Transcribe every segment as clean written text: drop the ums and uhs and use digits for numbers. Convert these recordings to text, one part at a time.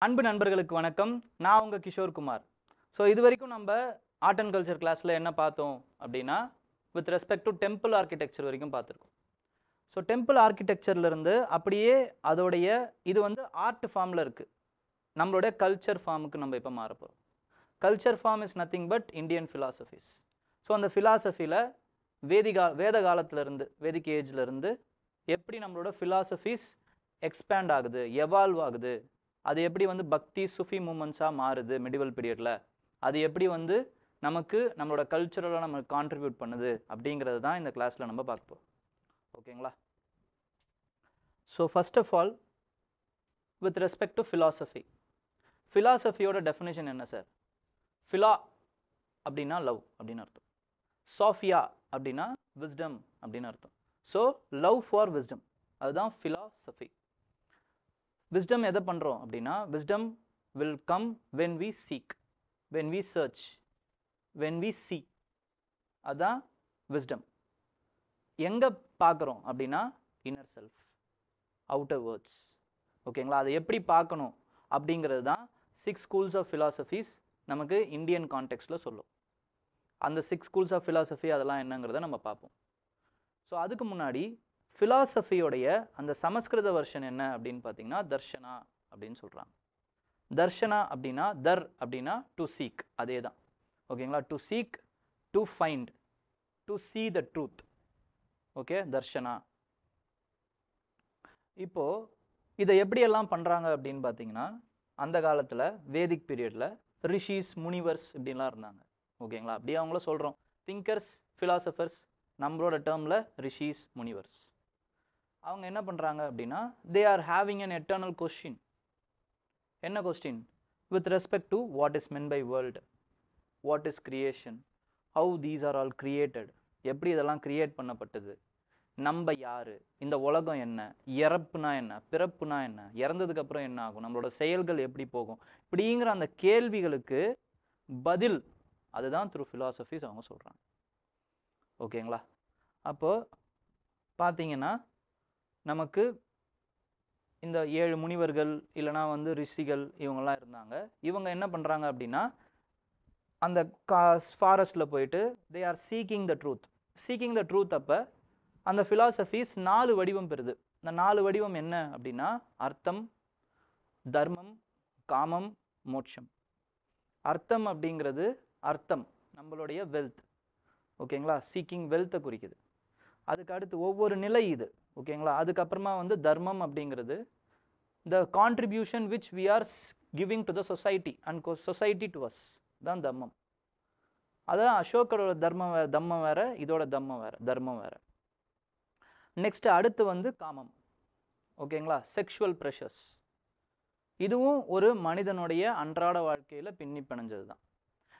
அன்பு நண்பர்களுக்கு வணக்கம். நான் உங்க கிஷோர் குமார். ஸோ இதுவரைக்கும் நம்ம ஆர்ட் அண்ட் கல்ச்சர் கிளாஸில் என்ன பார்த்தோம் அப்படின்னா with respect to temple architecture வரைக்கும் பார்த்துருக்கோம். ஸோ டெம்பிள் ஆர்கிடெக்சர்லேருந்து அப்படியே அதோடைய இது வந்து ஆர்ட் ஃபார்மில் இருக்குது. நம்மளுடைய கல்ச்சர் ஃபார்முக்கு நம்ம இப்போ மாற போகிறோம். Culture form is nothing but Indian philosophies. So அந்த ஃபிலாசபியில் வேத காலத்திலேருந்து வேதிக் ஏஜ்லேருந்து எப்படி நம்மளோட ஃபிலாசபிஸ் எக்ஸ்பேண்ட் ஆகுது, எவால்வ் ஆகுது, அது எப்படி வந்து பக்தி சுஃபி மூமெண்ட்ஸாக மாறுது மிடிவல் பீரியடில், அது எப்படி வந்து நமக்கு நம்மளோட கல்ச்சரலாக நமக்கு கான்ட்ரிபியூட் பண்ணுது அப்படிங்கிறது தான் இந்த கிளாஸில் நம்ம பார்க்க போகிறோம். ஓகேங்களா? So first of all with respect to philosophy, ஃபிலாசபியோட டெஃபினேஷன் என்ன சார்? ஃபிலா அப்படின்னா லவ் அப்படின்னு அர்த்தம், சாஃபியா அப்படின்னா விஸ்டம் அப்படின்னு அர்த்தம். ஸோ லவ் ஃபார் விஸ்டம், அதுதான் ஃபிலாசபி. விஸ்டம் எதை பண்ணுறோம் அப்படின்னா wisdom will come when we seek, when we search, when we see, அதுதான் விஸ்டம். எங்கே பார்க்குறோம் அப்படின்னா இன்னர் செல்ஃப், அவுட்டர் வேர்ட்ஸ். ஓகேங்களா? அதை எப்படி பார்க்கணும் அப்படிங்கிறது தான் 6 schools ஆஃப் ஃபிலாசபிஸ் நமக்கு இந்தியன் கான்டெக்ஸ்டில் சொல்லும். அந்த 6 schools ஆஃப் ஃபிலாசபி அதெல்லாம் என்னங்கிறத நம்ம பார்ப்போம். ஸோ அதுக்கு முன்னாடி ஃபிலாசபியோடைய அந்த சமஸ்கிருத வெர்ஷன் என்ன அப்படின்னு பார்த்தீங்கன்னா தர்ஷனா அப்படின்னு சொல்கிறாங்க. தர்ஷனா அப்படின்னா தர் அப்படின்னா டு சீக், அதே தான். ஓகேங்களா? To seek, to find, to see the truth. Okay, Darshana. இப்போது இதை எப்படியெல்லாம் பண்ணுறாங்க அப்படின்னு பார்த்தீங்கன்னா அந்த காலத்தில் வேதிக் பீரியடில் ரிஷிஸ் முனிவர்ஸ் இப்படின்லாம் இருந்தாங்க. ஓகேங்களா? அப்படியே அவங்கள சொல்கிறோம் திங்கர்ஸ், ஃபிலாசபர்ஸ், நம்மளோட டேர்மில் ரிஷிஸ் முனிவர்ஸ். அவங்க என்ன பண்ணுறாங்க அப்படின்னா they are having an eternal question. என்ன question? With respect to what is meant by world, what is creation, how these are all created, எப்படி இதெல்லாம் கிரியேட் பண்ணப்பட்டது, நம்ம யார், இந்த உலகம் என்ன, இறப்புனா என்ன, பிறப்புனா என்ன, இறந்ததுக்கப்புறம் என்ன ஆகும், நம்மளோட செயல்கள் எப்படி போகும், இப்படிங்கிற அந்த கேள்விகளுக்கு பதில் அதுதான் த்ரூ ஃபிலாசபிஸ் அவங்க சொல்கிறாங்க. ஓகேங்களா? அப்போது பார்த்தீங்கன்னா நமக்கு இந்த 7 முனிவர்கள் இல்லைனா வந்து ரிஷிகள் இவங்கெல்லாம் இருந்தாங்க. இவங்க என்ன பண்ணுறாங்க அப்படின்னா அந்த ஃபாரஸ்ட்டில் போயிட்டு they are seeking the truth. Seeking the truth அப்போ அந்த ஃபிலாசபிஸ் 4 வடிவம் பெறுது. இந்த 4 வடிவம் என்ன அப்படின்னா அர்த்தம், தர்மம், காமம், மோட்சம். அர்த்தம் அப்படிங்கிறது அர்த்தம் நம்மளுடைய வெல்த். ஓகேங்களா? சீக்கிங் வெல்த்தை குறிக்குது. அதுக்கு அடுத்து ஒவ்வொரு நிலை இது. ஓகேங்களா? அதுக்கப்புறமா வந்து தர்மம் அப்படிங்கிறது the contribution which we are giving to the society and society to us தான் தர்மம். அதான் அசோக்கரோட தர்மம் வேற, இதோட தர்மம் வேற. நெக்ஸ்ட் அடுத்து வந்து காமம். ஓகேங்களா? Sexual pressures. இதுவும் ஒரு மனிதனுடைய அன்றாட வாழ்க்கையில் பின்னி பிணைஞ்சது தான்.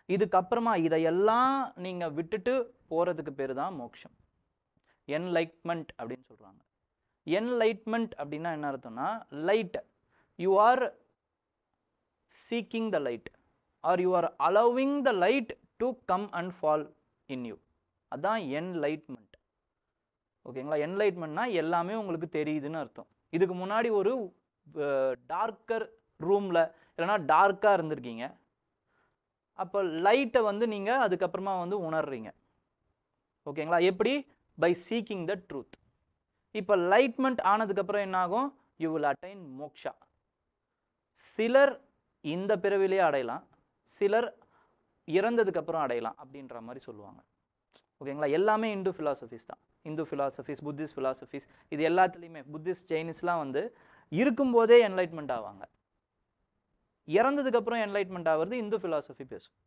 இதுக்கப்புறமா இதையெல்லாம் நீங்கள் விட்டுட்டு போகிறதுக்கு பேர் தான் மோட்சம், என்லைட்மெண்ட் அப்படின்னு சொல்கிறாங்க. என்லைட்மெண்ட் அப்படின்னா என்ன அர்த்தம்னா light, you are seeking the light are you are allowing the light to come and fall in you, அதுதான் என்லைட்மெண்ட். ஓகேங்களா? என்லைட்மெண்ட்னா எல்லாமே உங்களுக்கு தெரியுதுன்னு அர்த்தம். இதுக்கு முன்னாடி ஒரு டார்க்கர் ரூமில் இல்லைனா டார்க்காக இருந்திருக்கீங்க, அப்போ லைட்டை வந்து நீங்கள் அதுக்கப்புறமா வந்து உணர்றீங்க. ஓகேங்களா? எப்படி? By seeking the truth. இப்போ லைட்மெண்ட் ஆனதுக்கப்புறம் என்ன ஆகும்? You will attain moksha. சிலர் இந்த பிறவிலே அடையலாம், சிலர் இறந்ததுக்கப்புறம் அடையலாம் அப்படின்ற மாதிரி சொல்லுவாங்க. ஓகேங்களா? எல்லாமே இந்து ஃபிலாசபிஸ் தான். இந்து ஃபிலாசபிஸ், புத்திஸ்ட் ஃபிலாசபிஸ், இது எல்லாத்துலேயுமே புத்திஸ்ட் ஜெயினிஸ்லாம் வந்து இருக்கும்போதே என்லைட்மெண்ட் ஆவாங்க. இறந்ததுக்கப்புறம் என்லைட்மெண்ட் ஆகிறது இந்து ஃபிலாசபி பேசும்.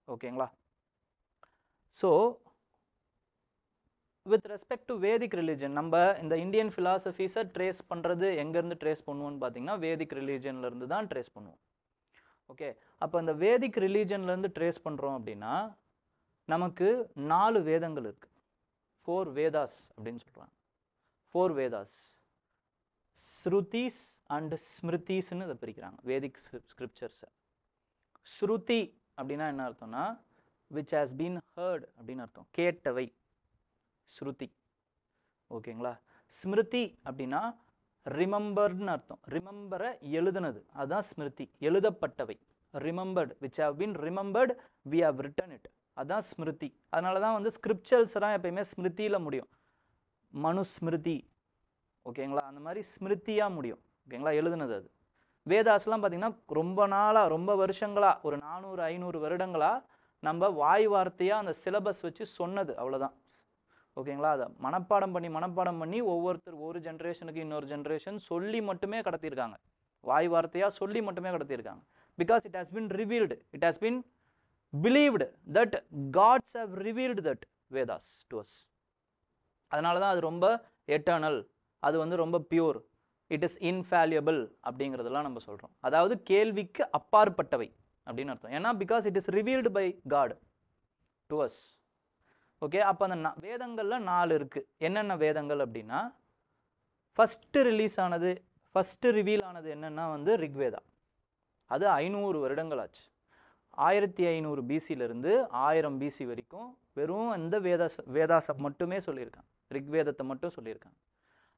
ஓகேங்களா? So with respect to Vedic religion, நம்ம இந்த இந்தியன் ஃபிலாசபிஸை ட்ரேஸ் பண்ணுறது எங்கேருந்து ட்ரேஸ் பண்ணுவோன்னு பார்த்தீங்கன்னா வேதிக் ரிலீஜன்லேருந்து தான் ட்ரேஸ் பண்ணுவோம். ஓகே, அப்போ இந்த வேதிக் ரிலீஜன்லேருந்து ட்ரேஸ் பண்ணுறோம் அப்படின்னா நமக்கு 4 வேதங்கள் இருக்குது. 4 வேதாஸ் அப்படின்னு சொல்கிறாங்க. 4 வேதாஸ், ஸ்ருதிஸ் அண்ட் ஸ்மிருதிஸ்ன்னு இதை பிரிக்கிறாங்க வேதிக் ஸ்கிரிப்சர்ஸை. ஸ்ருதி அப்படின்னா என்ன அர்த்தம்னா விச் ஹாஸ் பீன் ஹர்ட் அப்படின்னு அர்த்தம், கேட்டவை, ஸ்ருதி. ஓகேங்களா? ஸ்மிருதி அப்படின்னா ரிமெம்பர்டுன்னு அர்த்தம். ரிமெம்பரை எழுதுனது, அதுதான் ஸ்மிருதி, எழுதப்பட்டவை. Remembered, which have been remembered, we have written it, அதுதான் ஸ்மிருதி. அதனால தான் வந்து ஸ்கிரிப்சர்ஸ் தான் எப்பயுமே ஸ்மிருதியில் முடியும். மனுஸ்மிருதி, ஓகேங்களா, அந்த மாதிரி ஸ்மிருதியாக முடியும், ஓகேங்களா, எழுதுனது அது. வேதாஸ்லாம் பார்த்திங்கன்னா ரொம்ப நாளாக, ரொம்ப வருஷங்களாக, ஒரு 400-500 வருடங்களாக நம்ம வாய் வார்த்தையாக அந்த சிலபஸ் வச்சு சொன்னது, அவ்வளோதான், ஓகேங்களா. அதை மனப்பாடம் பண்ணி ஒவ்வொருத்தர் ஒரு ஜென்ரேஷனுக்கு இன்னொரு ஜென்ரேஷன் சொல்லி மட்டுமே கடத்தியிருக்காங்க, வாய் வார்த்தையாக சொல்லி மட்டுமே கடத்தியிருக்காங்க. Because it has been revealed, it has been believed that gods have revealed that Vedas to us. அதனால தான் அது ரொம்ப எட்டர்னல், அது வந்து ரொம்ப பியூர், இட் இஸ் இன்ஃபேலியபிள் அப்படிங்கிறதெல்லாம் நம்ம சொல்கிறோம். அதாவது கேள்விக்கு அப்பாற்பட்டவை அப்படின்னு அர்த்தம். ஏன்னா because it is revealed by God to us. Okay, அப்போ அந்த வேதங்களில் 4 இருக்குது. என்னென்ன வேதங்கள் அப்படின்னா, ஃபஸ்ட்டு ரிலீஸ் ஆனது, ஃபஸ்ட்டு ரிவீல் ஆனது என்னென்னா வந்து ரிக்வேதா. அது 500 வருடங்கள் ஆச்சு. 1500 பிசியிலிருந்து 1000 பிசி வரைக்கும் வெறும் அந்த வேதாசம் மட்டுமே சொல்லியிருக்காங்க, ரிக்வேதத்தை மட்டும் சொல்லியிருக்காங்க.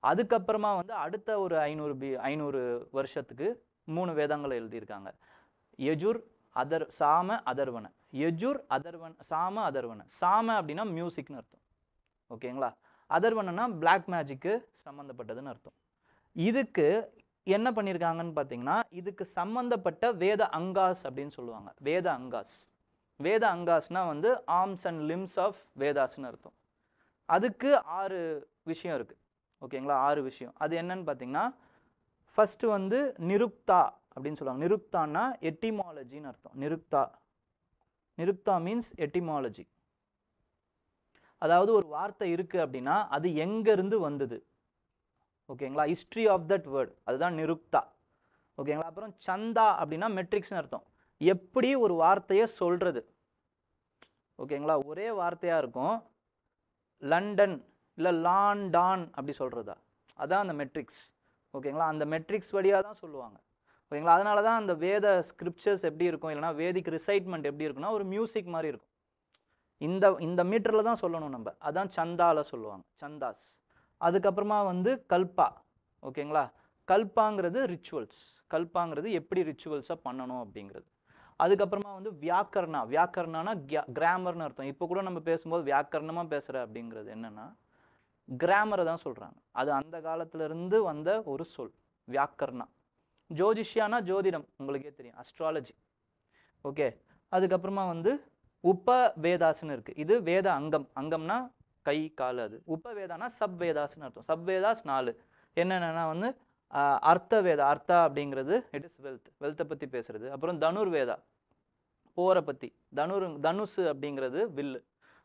அதுக்கப்புறமா வந்து அடுத்த ஒரு 500 வருஷத்துக்கு 3 வேதங்களை எழுதியிருக்காங்க. யஜுர், சாம, அதர்வன. யஜுர், அதர்வன், சாம, அதர்வன. சாம அப்படின்னா மியூசிக்னு அர்த்தம், ஓகேங்களா. அதர்வனா பிளாக் மேஜிக்கு சம்மந்தப்பட்டதுன்னு அர்த்தம். இதுக்கு என்ன பண்ணியிருக்காங்கன்னு பார்த்தீங்கன்னா, இதுக்கு சம்மந்தப்பட்ட வேத அங்காஸ் அப்படின்னு சொல்லுவாங்க. வேத அங்காஸ், வேத அங்காஸ்னால் வந்து ஆர்ம்ஸ் அண்ட் லிம்ஸ் ஆஃப் வேதாஸ்ன்னு அர்த்தம். அதுக்கு 6 விஷயம் இருக்குது, ஓகேங்களா, 6 விஷயம். அது என்னன்னு பார்த்தீங்கன்னா, ஃபஸ்ட்டு வந்து நிருக்தா அப்படின்னு சொல்லுவாங்க. நிருக்தான்னா எட்டிமாலஜின்னு அர்த்தம். நிருக்தா மீன்ஸ் எட்டிமாலஜி. அதாவது ஒரு வார்த்தை இருக்குது அப்படின்னா அது எங்கேருந்து வந்தது, ஓகேங்களா, ஹிஸ்ட்ரி ஆஃப் தட் வேர்ட், அதுதான் நிருக்தா, ஓகேங்களா. அப்புறம் சந்தா அப்படின்னா மெட்ரிக்ஸ்னு அர்த்தம், எப்படி ஒரு வார்த்தையை சொல்கிறது, ஓகேங்களா. ஒரே வார்த்தையாக இருக்கும், லண்டன் இல்லை லாண்டான் அப்படி சொல்கிறதா, அதான் அந்த மெட்ரிக்ஸ், ஓகேங்களா. அந்த மெட்ரிக்ஸ் வழியாக தான் சொல்லுவாங்க, ஓகேங்களா. அதனால தான் அந்த வேத ஸ்கிரிப்சர்ஸ் எப்படி இருக்கும், இல்லைனா வேதிக் ரிசைட்மெண்ட் எப்படி இருக்குன்னா ஒரு மியூசிக் மாதிரி இருக்கும். இந்த மீட்டரில் தான் சொல்லணும் நம்ம, அதான் சந்தால சொல்லுவாங்க, சந்தாஸ். அதுக்கப்புறமா வந்து கல்பா, ஓகேங்களா. கல்பாங்கிறது ரிச்சுவல்ஸ், கல்பாங்கிறது எப்படி ரிச்சுவல்ஸாக பண்ணணும் அப்படிங்கிறது. அதுக்கப்புறமா வந்து வியாக்கர்ணானா கிராமர்னு அர்த்தம். இப்போ கூட நம்ம பேசும்போது வியாக்கரணமாக பேசுகிற அப்படிங்கிறது என்னென்னா கிராமரை தான் சொல்கிறாங்க. அது அந்த காலத்திலேருந்து வந்த ஒரு சொல் வியாக்கர்ணா. ஜோதிஷ்யானா ஜோதிடம், உங்களுக்கே தெரியும், அஸ்ட்ராலஜி, ஓகே. அதுக்கப்புறமா வந்து உபவேதாஸ்ன்னு இருக்குது. இது வேத அங்கம்னா கை கால். அது உபவேதானா சப்வேதாஸ்ன்னு அர்த்தம். சப்வேதாஸ் 4 என்னென்னா வந்து அர்த்தா அப்படிங்கிறது இட் இஸ் வெல்த்தை பற்றி பேசுகிறது. அப்புறம் தனுர்வேதா போரை பற்றி, தனுசு அப்படிங்கிறது வில்லு,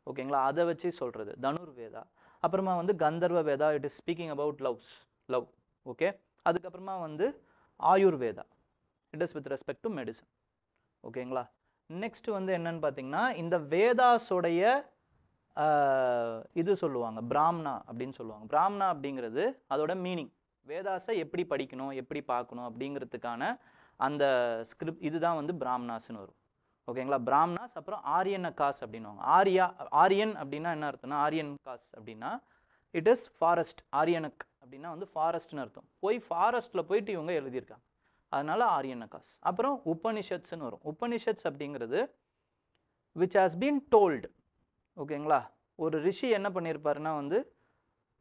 ஓகேங்களா, அதை வச்சு சொல்கிறது தனுர்வேதா. அப்புறமா வந்து Gandharva Veda, it is speaking about love, okay. அதுக்கப்புறமா வந்து Ayurveda, it is with respect to medicine, ஓகேங்களா. நெக்ஸ்ட் வந்து என்னன்னு பார்த்தீங்கன்னா, இந்த வேதாஸோடைய இது சொல்லுவாங்க பிராமணா அப்படின்னு சொல்லுவாங்க. பிராமணா அப்படிங்கிறது அதோட மீனிங், வேதாஸை எப்படி படிக்கணும் எப்படி பார்க்கணும் அப்படிங்கிறதுக்கான அந்த ஸ்கிரிப்ட், இதுதான் வந்து பிராமணாஸ்ன்னு வரும், ஓகேங்களா. பிராமணாஸ். அப்புறம் ஆரியனகாஸ் அப்படின்வாங்க. ஆரியன் அப்படின்னா என்ன அர்த்தம்னா, ஆரியன் காஸ் அப்படின்னா இட் இஸ் ஃபாரஸ்ட். ஆரியனக் அப்படின்னா வந்து ஃபாரஸ்ட்னு அர்த்தம். ஃபாரஸ்ட்டில் போயிட்டு இவங்க எழுதியிருக்காங்க, அதனால ஆரியனகாஸ். அப்புறம் உபனிஷத்ஸ்ன்னு வரும். உபனிஷத்ஸ் அப்படிங்கிறது விச் ஹாஸ் பீன் டோல்டு, ஓகேங்களா. ஒரு ரிஷி என்ன பண்ணியிருப்பாருன்னா வந்து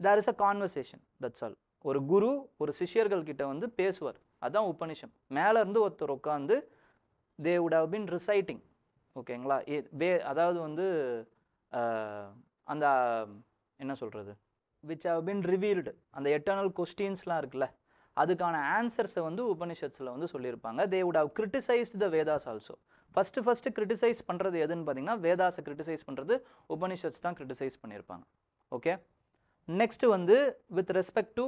there is a conversation, that's all. ஒரு குரு ஒரு சிஷ்யர்கள் கிட்ட வந்து பேசுவார், அதுதான் உபனிஷம். மேலேருந்து ஒருத்தர் உட்காந்து they would have been reciting, ஓகேங்களா. அதாவது வந்து அந்த என்ன சொல்கிறது, which have been revealed, அந்த எட்டர்னல் கொஸ்டின்ஸ்லாம் இருக்குல்ல, அதுக்கான ஆன்சர்ஸை வந்து உபனிஷத்ஸில் வந்து சொல்லியிருப்பாங்க. they would have criticized the Vedas also. First criticise பண்ணுறது எதுன்னு பார்த்தீங்கன்னா, வேதாஸை கிரிட்டிசைஸ் பண்ணுறது உபனிஷத்ஸ் தான் கிரிட்டிசைஸ் பண்ணியிருப்பாங்க, ஓகே. நெக்ஸ்ட் வந்து வித் ரெஸ்பெக்ட் டு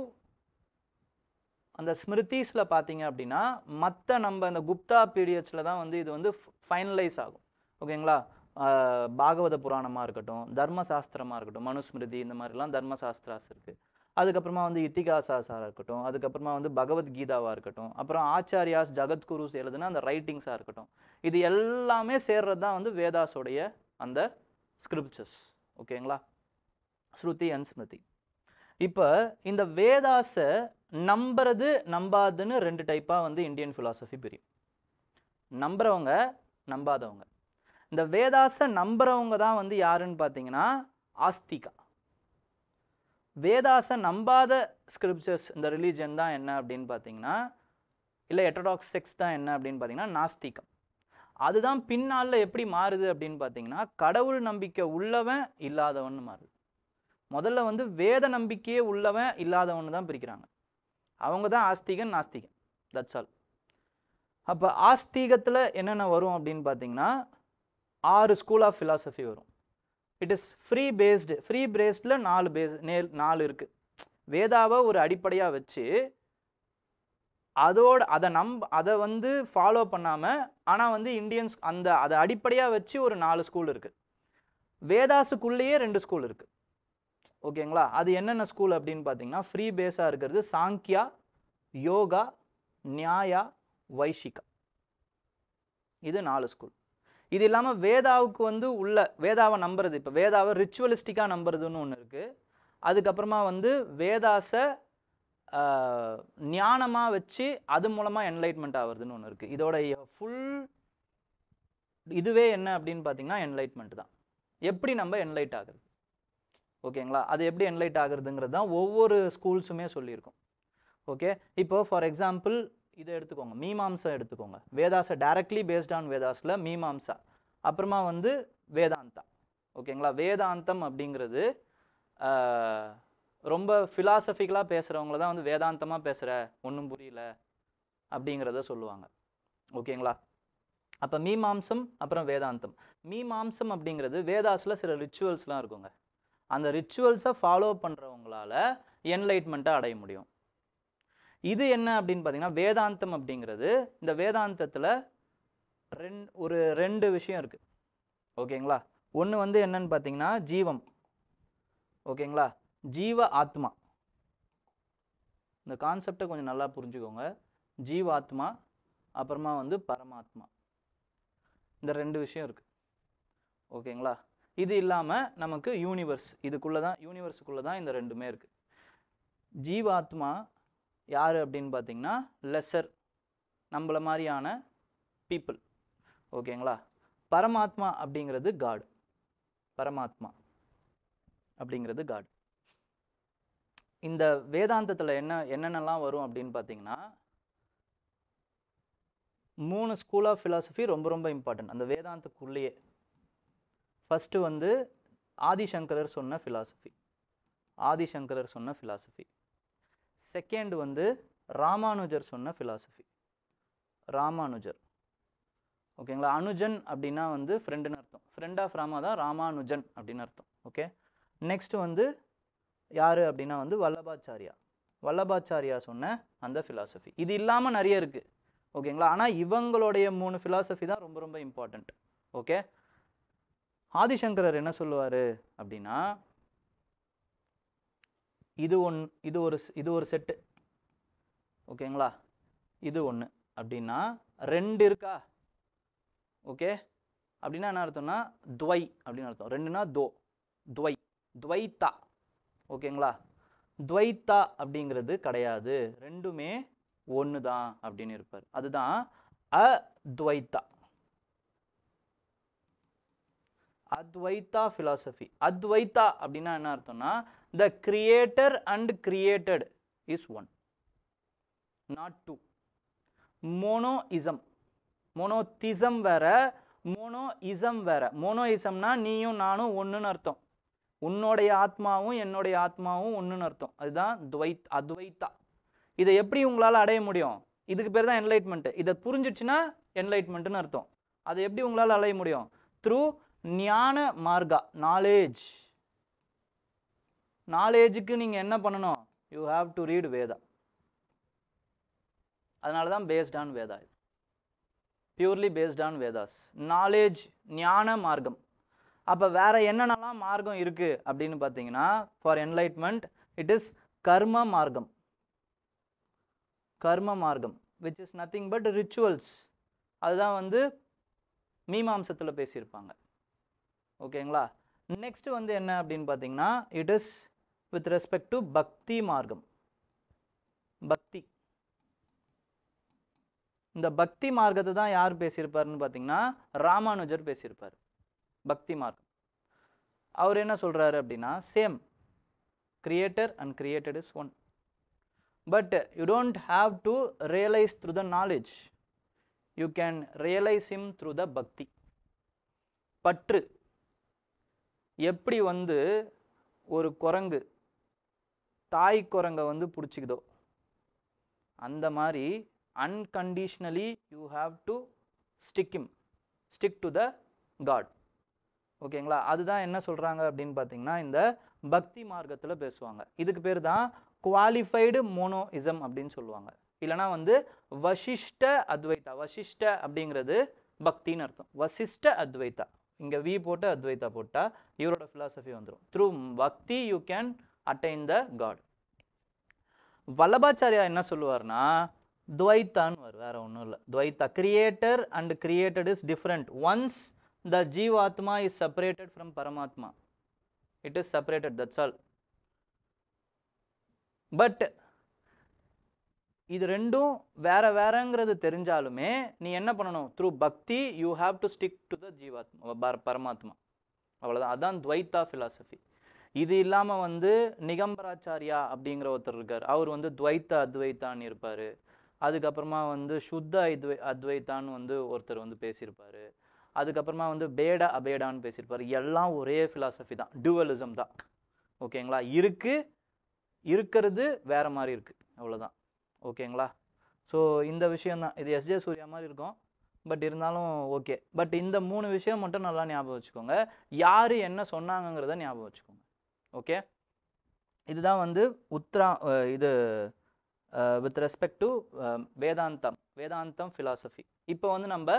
அந்த ஸ்மிருதிஸில் பார்த்தீங்க அப்படின்னா, மற்ற நம்ம அந்த குப்தா பீரியட்ஸில் தான் வந்து இது வந்து ஃபைனலைஸ் ஆகும், ஓகேங்களா. பாகவத புராணமாக இருக்கட்டும், தர்மசாஸ்திரமாக இருக்கட்டும், மனுஸ்மிருதி இந்த மாதிரிலாம் தர்மசாஸ்திராஸ் இருக்குது. அதுக்கப்புறமா வந்து இத்திகாசாஸாக இருக்கட்டும், அதுக்கப்புறமா வந்து பகவத்கீதாவாக இருக்கட்டும், அப்புறம் ஆச்சாரியாஸ் ஜகத்குருஸ் எழுதுனா அந்த ரைட்டிங்ஸாக இருக்கட்டும், இது எல்லாமே சேர்றது தான் வந்து வேதாஸோடைய அந்த ஸ்கிரிப்சர்ஸ், ஓகேங்களா, ஸ்ருதி அண்ட் ஸ்மிருதி. இப்போ இந்த வேதாஸை நம்புறது நம்பாதுன்னு ரெண்டு டைப்பாக வந்து இந்தியன் ஃபிலாசபி பிரியும். நம்புறவங்க நம்பாதவங்க. இந்த வேதாஸை நம்புறவங்க தான் வந்து யாருன்னு பார்த்தீங்கன்னா ஆஸ்திகா. வேதாஸை நம்பாத ஸ்கிரிப்சர்ஸ் இந்த ரிலீஜன் தான் என்ன அப்படின்னு பார்த்தீங்கன்னா, இல்லை ஹெட்டரோடாக்ஸ் செக்ஸ் தான் என்ன அப்படின்னு பார்த்தீங்கன்னா நாஸ்திகம். அதுதான் பின்னாளில் எப்படி மாறுது அப்படின்னு பார்த்தீங்கன்னா, கடவுள் நம்பிக்கை உள்ளவன் இல்லாதவன் மாறுது. முதல்ல வந்து வேத நம்பிக்கையே உள்ளவன் இல்லாதவன் தான் பிரிக்கிறாங்க. அவங்க தான் ஆஸ்திகன் நாஸ்திகன். That's all. அப்போ ஆஸ்திகத்தில் என்னென்ன வரும் அப்படின்னு பார்த்தீங்கன்னா 6 ஸ்கூல் ஆஃப் ஃபிலாசபி வரும். It is free based. Free பேஸ்டில் 4 இருக்குது. வேதாவை ஒரு அடிப்படையாக வச்சு அதை வந்து ஃபாலோ பண்ணாமல், ஆனால் வந்து இந்தியன்ஸ் அதை அடிப்படையாக வச்சு ஒரு 4 ஸ்கூல் இருக்குது. வேதாஸுக்குள்ளேயே 2 ஸ்கூல் இருக்குது. ஓகேங்களா? அது என்னென்ன ஸ்கூல் அப்படின்னு பார்த்தீங்கன்னா, ஃப்ரீ பேஸாக இருக்கிறது சாங்கியா, யோகா, நியாயா, வைஷிகா. இது 4 ஸ்கூல். இது இல்லாமல் வேதாவுக்கு வந்து வேதாவை நம்புறது, இப்போ வேதாவை ரிச்சுவலிஸ்டிக்காக நம்புறதுன்னு ஒன்று இருக்குது. அதுக்கப்புறமா வந்து வேதாஸை ஞானமாக வச்சு அது மூலமாக என்லைட்மெண்ட் ஆகுறதுன்னு ஒன்று இருக்குது. இதோட ஃபுல் இதுவே என்ன அப்படின்னு பார்த்தீங்கன்னா என்லைட்மெண்ட் தான். எப்படி நம்ம என்லைட் ஆகுறது, ஓகேங்களா? அது எப்படி என்லைட் ஆகுறதுங்கிறது தான் ஒவ்வொரு ஸ்கூல்ஸுமே சொல்லியிருக்கோம். ஓகே, இப்போ ஃபார் எக்ஸாம்பிள் இதை எடுத்துக்கோங்க, மீமாம்சா எடுத்துக்கோங்க. வேதாஸை டைரக்ட்லி பேஸ்ட் ஆன் வேதாஸில் மீமாம்சா, அப்புறமா வந்து வேதாந்தா. ஓகேங்களா? வேதாந்தம் அப்படிங்கிறது ரொம்ப ஃபிலாசபிக்கலாக பேசுகிறவங்கள தான் வந்து வேதாந்தமாக பேசுகிற, ஒன்றும் புரியல அப்படிங்கிறத சொல்லுவாங்க. ஓகேங்களா? அப்போ மீமாம்சம் அப்புறம் வேதாந்தம். மீமாம்சம் அப்படிங்கிறது வேதாஸில் சில ரிச்சுவல்ஸ்லாம் இருக்குங்க. அந்த ரிச்சுவல்ஸை ஃபாலோ பண்ணுறவங்களால என்லைட்மெண்ட்டை அடைய முடியும். இது என்ன அப்படின்னு பார்த்தீங்கன்னா வேதாந்தம் அப்படிங்கிறது, இந்த வேதாந்தத்தில் ஒரு 2 விஷயம் இருக்குது. ஓகேங்களா? ஒன்று வந்து என்னன்னு பார்த்தீங்கன்னா ஜீவம். ஓகேங்களா? ஜீவ ஆத்மா. இந்த கான்செப்டை கொஞ்சம் நல்லா புரிஞ்சுக்கோங்க. ஜீவாத்மா அப்புறமா வந்து பரமாத்மா, இந்த 2 விஷயம் இருக்குது. ஓகேங்களா? இது இல்லாமல் நமக்கு யூனிவர்ஸ், யூனிவர்ஸுக்குள்ளே தான் இந்த 2மே இருக்குது. ஜீவாத்மா யார் அப்படின்னு பார்த்தீங்கன்னா லெசர், நம்மள மாதிரியான பீப்புள். ஓகேங்களா? பரமாத்மா அப்படிங்கிறது காட். பரமாத்மா அப்படிங்கிறது காட். இந்த வேதாந்தத்தில் என்னென்னலாம் வரும் அப்படின்னு பார்த்தீங்கன்னா 3 ஸ்கூல் ஆஃப் ஃபிலாசபி ரொம்ப ரொம்ப இம்பார்ட்டன்ட் அந்த வேதாந்தக்குள்ளேயே. ஃபஸ்ட்டு வந்து ஆதிசங்கரர் சொன்ன ஃபிலாசபி. செகண்ட் வந்து ராமானுஜர் சொன்ன ஃபிலாசபி. ராமானுஜர். ஓகேங்களா? அனுஜன் அப்படின்னா வந்து ஃப்ரெண்டுன்னு அர்த்தம். ஃப்ரெண்ட் ஆஃப் ராமா தான் ராமானுஜன் அப்படின்னு அர்த்தம். ஓகே, நெக்ஸ்ட் வந்து யார் அப்படின்னா வந்து வல்லபாச்சாரியா சொன்ன அந்த ஃபிலாசபி. இது இல்லாமல் நிறைய இருக்குது. ஓகேங்களா? ஆனால் இவங்களுடைய 3 ஃபிலாசபி தான் ரொம்ப ரொம்ப இம்பார்ட்டண்ட். ஓகே, ஆதிசங்கரர் என்ன சொல்லுவார் அப்படின்னா, இது ஒரு செட்டு. ஓகேங்களா? இது ஒன்று அப்படின்னா 2 இருக்கா? ஓகே, அப்படின்னா என்ன அர்த்தம்னா துவை அப்படின்னு அர்த்தம். 2னா துவைத்தா. ஓகேங்களா? துவைத்தா அப்படிங்கிறது கிடையாது, 2மே ஒன்று தான் அப்படின்னு இருப்பார். அதுதான் அத்வைத்தா. அத்வைத்தா ஃபிலாசபி. அத்வைத்தா அப்படின்னா என்ன அர்த்தம்னா the creator and created is one, not two. மோனோதிசம் வேற, மோனோயிசம் வேற. மோனோயிசம்னா நீயும் நானும் ஒன்றுன்னு அர்த்தம். உன்னுடைய ஆத்மாவும் என்னுடைய ஆத்மாவும் ஒன்றுன்னு அர்த்தம். அதுதான் அத்வைத்தா. இதை எப்படி உங்களால் அடைய முடியும்? இதுக்கு பேர் தான் என்லைட்மெண்ட். இதை புரிஞ்சிச்சுன்னா என்லைட்மெண்ட்னு அர்த்தம். அதை எப்படி உங்களால் அடைய முடியும்? த்ரூ ஞான மார்க்கா, நாலேஜுக்கு நீங்கள் என்ன பண்ணணும்? You have to read Veda. அதனால தான் based on Veda, purely based on Vedas. Knowledge, ஞான மார்க்கம். அப்போ வேற என்னென்னலாம் மார்க்கம் இருக்குது அப்படின்னு பார்த்தீங்கன்னா, ஃபார் என்லைட்மெண்ட் இட் இஸ் கர்ம மார்க்கம். Which is nothing but rituals. அதுதான் வந்து மீமாம்சத்தில் பேசியிருப்பாங்க. ஓகேங்களா? நெக்ஸ்ட் வந்து என்ன அப்படின்னு பார்த்தீங்கன்னா, it is with respect to பக்தி மார்க்கம். பக்தி. இந்த பக்தி மார்க்கத்தை தான் யார் பேசியிருப்பாருன்னு பார்த்தீங்கன்னா ராமானுஜர் பேசியிருப்பார். பக்தி மார்க்கம் அவர் என்ன சொல்றாரு அப்படின்னா same creator and created is one, but you don't have to realise through the knowledge, you can realise him through the பக்தி. பற்று எப்படி வந்து ஒரு குரங்கு தாய் குரங்கை வந்து பிடிச்சிக்குதோ அந்த மாதிரி unconditionally you have to stick to the God. ஓகேங்களா? அதுதான் என்ன சொல்றாங்க அப்படின்னு பார்த்தீங்கன்னா இந்த பக்தி மார்க்கத்தில் பேசுவாங்க. இதுக்கு பேர் தான் குவாலிஃபைடு மோனோயிசம் அப்படின்னு சொல்லுவாங்க. இல்லைனா வந்து வசிஷ்ட அத்வைதா. வசிஷ்ட அப்படிங்கிறது பக்தின்னு அர்த்தம். வசிஷ்ட அத்வைதா, இங்கே வி போட்டு அத்வைதா போட்டால் இவரோட ஃபிலாசபி வந்துடும். Through bhakti you can attain the god. Vallabhacharya என்ன சொல்லுவார்னா துவைத்தான்னு வரும், வேற ஒன்றும் இல்லை. Dvaita, creator and created is different. Once the jivatma is separated from paramatma, it is separated, that's all. But இது ரெண்டும் வேற வேறங்கிறது தெரிஞ்சாலுமே நீ என்ன பண்ணணும்? Through bhakti you have to stick to the ஜீவாத்மா, பரமாத்மா. அவ்வளோதான். அதான் துவைத்தா ஃபிலாசபி. இது இல்லாமல் வந்து நிகம்பராச்சாரியா அப்படிங்கிற ஒருத்தர் இருக்கார். அவர் வந்து துவைத்த அத்வைத்தான்னு இருப்பார். அதுக்கப்புறமா வந்து சுத்த அத்வைத்தான்னு வந்து ஒருத்தர் வந்து பேசியிருப்பார். அதுக்கப்புறமா வந்து பேட அபேடான்னு பேசியிருப்பார். எல்லாம் ஒரே ஃபிலாசபி தான், டியூவலிசம் தான். ஓகேங்களா? இருக்கிறது வேற மாதிரி இருக்குது, அவ்வளோதான். ஓகேங்களா? ஸோ இந்த விஷயந்தான். இது எஸ்ஜே சூர்யா மாதிரி இருக்கும், பட் இருந்தாலும் ஓகே. பட் இந்த 3 விஷயம் மட்டும் நல்லா ஞாபகம் வச்சுக்கோங்க. யார் என்ன சொன்னாங்கங்கிறத ஞாபகம் வச்சுக்கோங்க. ஓகே, இதுதான் வந்து இது with respect to Vedantam philosophy. இப்போ வந்து நம்ம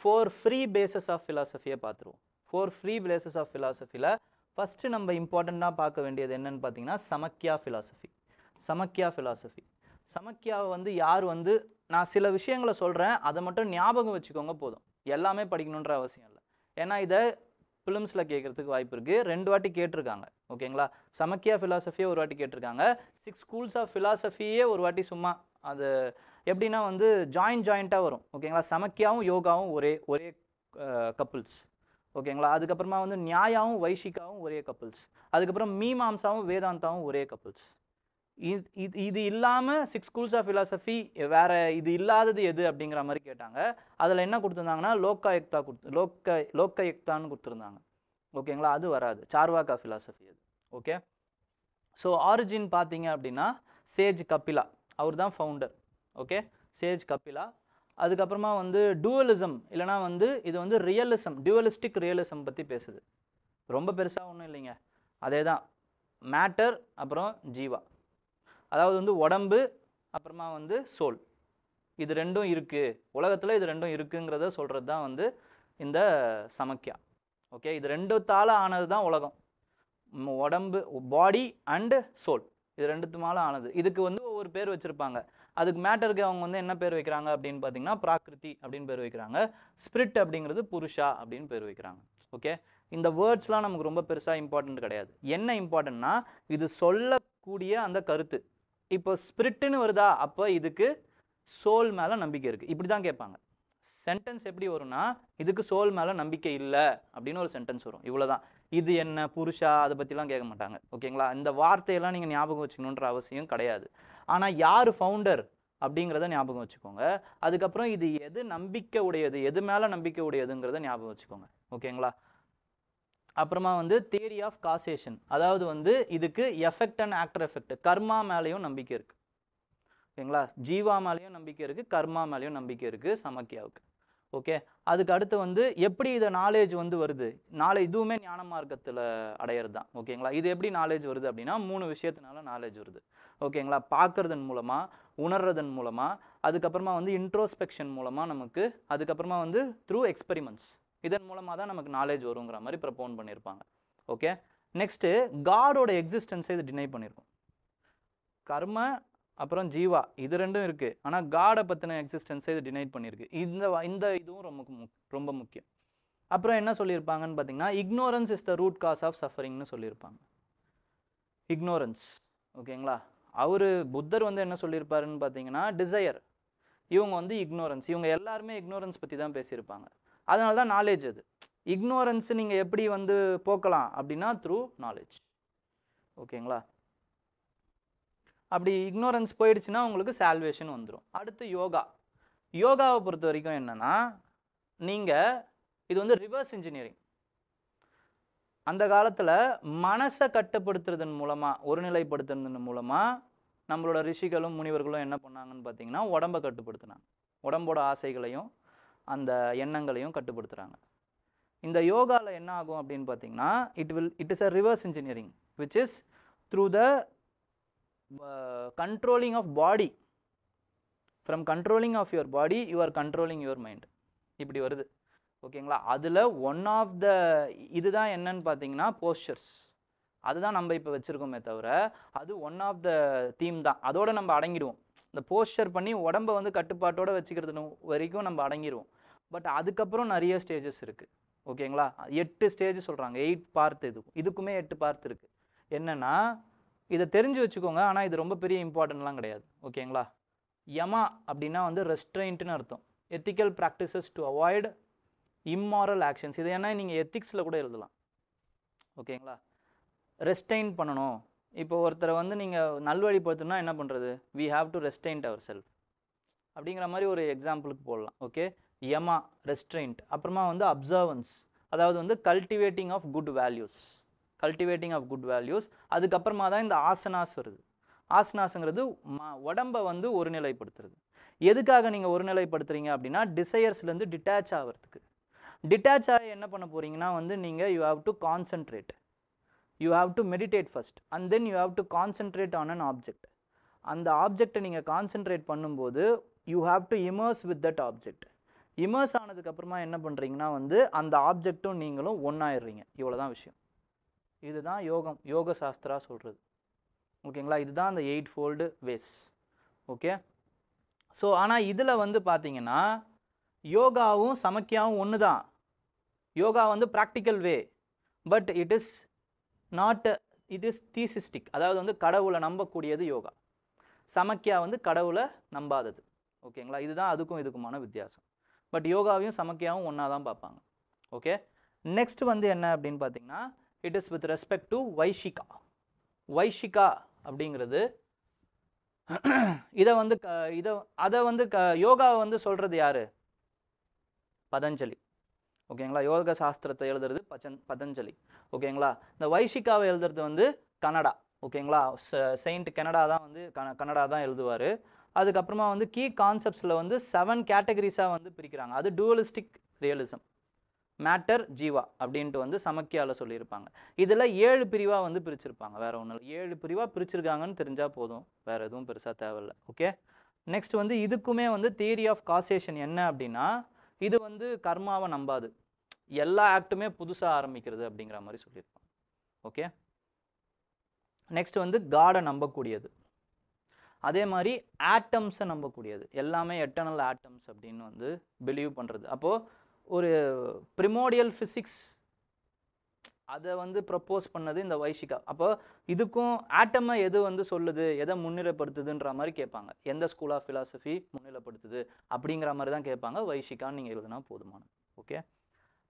4 ஃப்ரீ பேசஸ் ஆஃப் ஃபிலாசபியை பார்த்துருவோம். 4 ஃப்ரீ பேசஸ் ஆஃப் ஃபிலாசபியில் ஃபஸ்ட்டு நம்ம இம்பார்ட்டண்ட்டாக பார்க்க வேண்டியது என்னன்னு பார்த்தீங்கன்னா சமக்கியா ஃபிலாசபி. சமக்கியாவை வந்து யார் வந்து, நான் சில விஷயங்களை சொல்கிறேன், அதை மட்டும் ஞாபகம் வச்சுக்கோங்க போதும், எல்லாமே படிக்கணுன்ற அவசியம் இல்லை. ஏன்னா இதை ஃபிலிம்ஸில் கேட்குறதுக்கு வாய்ப்பு இருக்குது. 2 வாட்டி கேட்டிருக்காங்க. ஓகேங்களா? சமக்கியா ஃபிலாசபியே ஒரு வாட்டி கேட்டிருக்காங்க. 6 ஸ்கூல்ஸ் ஆஃப் ஃபிலாசபியே ஒரு வாட்டி சும்மா, அது எப்படின்னா வந்து ஜாயிண்ட்டாக வரும். ஓகேங்களா? சமக்கியாவும் யோகாவும் ஒரே கப்புள்ஸ். ஓகேங்களா? அதுக்கப்புறமா வந்து நியாயாவும் வைஷிகாவும் ஒரே கப்புள்ஸ். அதுக்கப்புறம் மீமாம்சாவும் வேதாந்தாவும் ஒரே கப்புள்ஸ். இது இல்லாமல் 6 ஸ்கூல்ஸ் ஆஃப் ஃபிலாசபி வேற இது இல்லாதது எது அப்படிங்கிற மாதிரி கேட்டாங்க. அதில் என்ன கொடுத்துருந்தாங்கன்னா லோக்கயுக்தான்னு கொடுத்துருந்தாங்க. ஓகேங்களா? அது வராது, சார்வாகா ஃபிலாசபி அது. ஓகே, ஸோ ஆரிஜின் பார்த்தீங்க அப்படின்னா சேஜ் கபிலா, அவர் தான் ஃபவுண்டர். Okay, Sage Kapila. அதுக்கப்புறமா வந்து டூவலிசம், இல்லைனா வந்து இது வந்து ரியலிசம், டியூவலிஸ்டிக் ரியலிசம் பற்றி பேசுது. ரொம்ப பெருசாக ஒன்றும் இல்லைங்க, அதே தான். மேட்டர் அப்புறம் ஜீவா, அதாவது வந்து உடம்பு அப்புறமா வந்து சோல், இது ரெண்டும் இருக்குது உலகத்தில், இது ரெண்டும் இருக்குங்கிறத சொல்கிறது தான் வந்து இந்த சமக்கியா. ஓகே, இது ரெண்டுத்தால் ஆனது தான் உலகம். உடம்பு, பாடி அண்டு சோல், இது ரெண்டுத்துமால ஆனது. இதுக்கு வந்து ஒவ்வொரு பேர் வச்சுருப்பாங்க. அதுக்கு மேட்டருக்கு அவங்க வந்து என்ன பேர் வைக்கிறாங்க அப்படின்னு பார்த்தீங்கன்னா பிராகிருதி அப்படின்னு பேர் வைக்கிறாங்க. ஸ்பிரிட் அப்படிங்கிறது புருஷா அப்படின்னு பேர் வைக்கிறாங்க. ஓகே, இந்த வேர்ட்ஸ்லாம் நமக்கு ரொம்ப பெருசாக இம்பார்ட்டன்ட் கிடையாது. என்ன இம்பார்ட்டன்ட்னா இது சொல்லக்கூடிய அந்த கருத்து. இப்போ ஸ்பிரிட்டுன்னு வருதா, அப்போ இதுக்கு சோல் மேலே நம்பிக்கை இருக்குது, இப்படி தான் கேட்பாங்க. சென்டென்ஸ் எப்படி வரும்னா இதுக்கு சோல் மேலே நம்பிக்கை இல்லை அப்படின்னு ஒரு சென்டென்ஸ் வரும், இவ்வளோதான். இது என்ன புருஷா அதை பற்றிலாம் கேட்க மாட்டாங்க. ஓகேங்களா? இந்த வார்த்தையெல்லாம் நீங்கள் ஞாபகம் வச்சுக்கணுன்ற அவசியம் கிடையாது. ஆனால் யார் ஃபவுண்டர் அப்படிங்கிறத ஞாபகம் வச்சுக்கோங்க. அதுக்கப்புறம் இது எது நம்பிக்கை உடையது, எது மேலே நம்பிக்கை உடையதுங்கிறத ஞாபகம் வச்சுக்கோங்க. ஓகேங்களா? அப்புறமா வந்து தியரி ஆஃப் காசேஷன், அதாவது வந்து இதுக்கு எஃபெக்ட் அண்ட் ஆக்டர் எஃபெக்ட், கர்மா மேலேயும் நம்பிக்கை இருக்குது. ஓகேங்களா? ஜீவா மேலேயும் நம்பிக்கை இருக்குது, கர்மா மேலேயும் நம்பிக்கை இருக்குது சமக்கியாவுக்கு. ஓகே, அதுக்கு அடுத்து வந்து எப்படி இதை நாலேஜ் வந்து வருது, இதுவுமே ஞான மார்க்கத்தில் அடையிறது தான். ஓகேங்களா? இது எப்படி நாலேஜ் வருது அப்படின்னா 3 விஷயத்தினால நாலேஜ் வருது. ஓகேங்களா? பார்க்கறதன் மூலமாக, உணர்றதன் மூலமாக, அதுக்கப்புறமா வந்து இன்ட்ரோஸ்பெக்ஷன் மூலமாக நமக்கு, அதுக்கப்புறமா வந்து த்ரூ எக்ஸ்பெரிமெண்ட்ஸ், இதன் மூலமாக தான் நமக்கு நாலேஜ் வருங்கிற மாதிரி ப்ரப்போன் பண்ணியிருப்பாங்க. ஓகே, நெக்ஸ்ட்டு காடோட எக்ஸிஸ்டன்ஸை இது டினை பண்ணியிருக்கும். கர்ம அப்புறம் ஜீவா இது ரெண்டும் இருக்குது, ஆனால் காடை பற்றின எக்ஸிஸ்டன்ஸை இது டினைட் பண்ணியிருக்கு. இந்த இதுவும் ரொம்ப முக்கியம். அப்புறம் என்ன சொல்லியிருப்பாங்கன்னு பார்த்தீங்கன்னா ignorance is the root cause of சஃபரிங்னு சொல்லியிருப்பாங்க. இக்னோரன்ஸ், ஓகேங்களா? அவர் புத்தர் வந்து என்ன சொல்லியிருப்பாருன்னு பார்த்தீங்கன்னா டிசையர், இவங்க வந்து இக்னோரன்ஸ். இவங்க எல்லாருமே இக்னோரன்ஸ் பற்றி தான் பேசியிருப்பாங்க. அதனால தான் நாலேஜ். அது இக்னோரன்ஸ் நீங்கள் எப்படி வந்து போக்கலாம் அப்படின்னா த்ரூ நாலேஜ். ஓகேங்களா? அப்படி இக்னோரன்ஸ் போயிடுச்சுன்னா உங்களுக்கு சால்வேஷன் வந்துடும். அடுத்து யோகா. யோகாவை பொறுத்த வரைக்கும் என்னன்னா, நீங்கள் இது வந்து ரிவர்ஸ் இன்ஜினியரிங். அந்த காலத்தில் மனசை கட்டுப்படுத்துறதன் மூலமாக, ஒருநிலைப்படுத்துறதன் மூலமாக நம்மளோட ரிஷிகளும் முனிவர்களும் என்ன பண்ணாங்கன்னு பார்த்தீங்கன்னா உடம்பை கட்டுப்படுத்தினாங்க. உடம்போட ஆசைகளையும் அந்த எண்ணங்களையும் கட்டுப்படுத்துகிறாங்க. இந்த யோகாவில் என்ன ஆகும் அப்படின்னு பார்த்தீங்கன்னா it is a reverse engineering which is through the controlling of body. From controlling of your body you are controlling your mind. இப்படி வருது. ஓகேங்களா? அதில் ஒன் ஆஃப் த இதுதான் என்னன்னு பார்த்தீங்கன்னா போஸ்டர்ஸ். அதுதான் நம்ம இப்போ வச்சுருக்கோமே தவிர அது ஒன் ஆஃப் த தீம் தான். அதோடு நம்ம அடங்கிடுவோம். இந்த போஸ்டர் பண்ணி உடம்பை வந்து கட்டுப்பாட்டோடு வச்சுக்கிறது வரைக்கும் நம்ம அடங்கிடுவோம். பட் அதுக்கப்புறம் நிறைய ஸ்டேஜஸ் இருக்குது. ஓகேங்களா? 8 ஸ்டேஜ் சொல்கிறாங்க. 8 பார்ட். இதுக்குமே 8 பார்ட் இருக்குது. என்னென்னா இதை தெரிஞ்சு வச்சுக்கோங்க. ஆனால் இது ரொம்ப பெரிய இம்பார்ட்டன்ட்லாம் கிடையாது. ஓகேங்களா? யமா அப்படின்னா வந்து ரெஸ்ட்ரெயின்ட்னு அர்த்தம். Ethical practices to avoid immoral actions. இது ஏன்னா நீங்கள் எத்திக்ஸில் கூட எழுதலாம். ஓகேங்களா? ரெஸ்ட்ரெயின் பண்ணணும். இப்போ ஒருத்தரை வந்து நீங்கள் நல்வழிப்படுத்தணும்னா என்ன பண்ணுறது? We have to restraint our self அப்படிங்கிற மாதிரி ஒரு எக்ஸாம்பிளுக்கு போடலாம். Okay, yama restraint. அப்புறமா வந்து அப்சர்வன்ஸ், அதாவது வந்து cultivating of good values. Cultivating of good values. அதுக்கப்புறமா தான் இந்த ஆசனாஸ் வருது. ஆசனாஸுங்கிறது உடம்பை வந்து ஒருநிலைப்படுத்துறது. எதுக்காக நீங்கள் ஒருநிலைப்படுத்துறீங்க அப்படின்னா டிசையர்ஸ்லேருந்து டிட்டாச் ஆகிறதுக்கு. டிட்டாச் ஆகி என்ன பண்ண போகிறீங்கன்னா வந்து நீங்கள் you have to concentrate. You have to meditate first and then you have to concentrate on an object. அந்த ஆப்ஜெக்டை நீங்கள் கான்சன்ட்ரேட் பண்ணும்போது you have to immerse with that object. Immerse ஆனதுக்கப்புறமா என்ன பண்ணுறீங்கன்னா வந்து அந்த ஆப்ஜெக்டும் நீங்களும் ஒன்றாயிடுறீங்க. இவ்வளோ தான் விஷயம். இதுதான் யோகம், யோக சாஸ்திரா சொல்கிறது. ஓகேங்களா? இதுதான் அந்த 8 ஃபோல்டு வேஸ். ஓகே. ஸோ ஆனால் இதில் வந்து பார்த்தீங்கன்னா யோகாவும் சமக்கியாவும் ஒன்று தான். யோகா வந்து practical way, but it is not, it is theistic. அதாவது வந்து கடவுளை நம்பக்கூடியது யோகா. சமக்கியா வந்து கடவுளை நம்பாதது. ஓகேங்களா? இதுதான் அதுக்கும் இதுக்குமான வித்தியாசம். பட் யோகாவையும் சமக்கியாவும் ஒன்றா தான் பார்ப்பாங்க. ஓகே. நெக்ஸ்ட் வந்து என்ன அப்படின்னு பார்த்தீங்கன்னா it is with respect to Vaishika. Vaishika அப்படிங்கிறது இதை வந்து அதை வந்து யோகாவை வந்து சொல்கிறது யார்? பதஞ்சலி. ஓகேங்களா? யோக சாஸ்திரத்தை எழுதுறது பதஞ்சலி. ஓகேங்களா? இந்த வைஷிகாவை எழுதுறது வந்து கனடா. ஓகேங்களா? செயின்ட் கனடா தான் வந்து கனடா தான் எழுதுவார். அதுக்கப்புறமா வந்து கீ கான்செப்ட்ஸில் வந்து 7 கேட்டகரிஸாக வந்து பிரிக்கிறாங்க. அது டூவலிஸ்டிக் ரியலிசம், மேட்டர், ஜீவா அப்படின்ட்டு வந்து சமக்கியாவில் சொல்லியிருப்பாங்க. இதில் 7 பிரிவாக வந்து பிரிச்சிருப்பாங்க. வேறு ஒன்றும் இல்லை, 7 பிரிவாக பிரிச்சிருக்காங்கன்னு தெரிஞ்சால் போதும், வேறு எதுவும் பெருசாக தேவையில்லை. ஓகே. நெக்ஸ்ட் வந்து இதுக்குமே வந்து தியரி ஆஃப் காசேஷன் என்ன அப்படின்னா இது வந்து கர்மாவை நம்பாது, எல்லா ஆக்டுமே புதுசாக ஆரம்பிக்கிறது அப்படிங்கிற மாதிரி சொல்லியிருப்பாங்க. ஓகே. நெக்ஸ்ட் வந்து காடை நம்பக்கூடியது. அதே மாதிரி ஆட்டம்ஸை நம்பக்கூடியது. எல்லாமே எட்டர்னல் ஆட்டம்ஸ் அப்படின்னு வந்து பிலீவ் பண்ணுறது. அப்போது ஒரு ப்ரிமோடியல் ஃபிசிக்ஸ் அதை வந்து ப்ரப்போஸ் பண்ணது இந்த வைஷிகா. அப்போ இதுக்கும் ஆட்டமை எது வந்து சொல்லுது, எதை முன்னிலைப்படுத்துதுன்ற மாதிரி கேட்பாங்க. எந்த ஸ்கூல் ஆஃப் ஃபிலாசபி முன்னிலைப்படுத்துது அப்படிங்கிற மாதிரி தான் கேட்பாங்க. வைஷிகான்னு நீங்கள் எழுதுனா போதுமானது. ஓகே.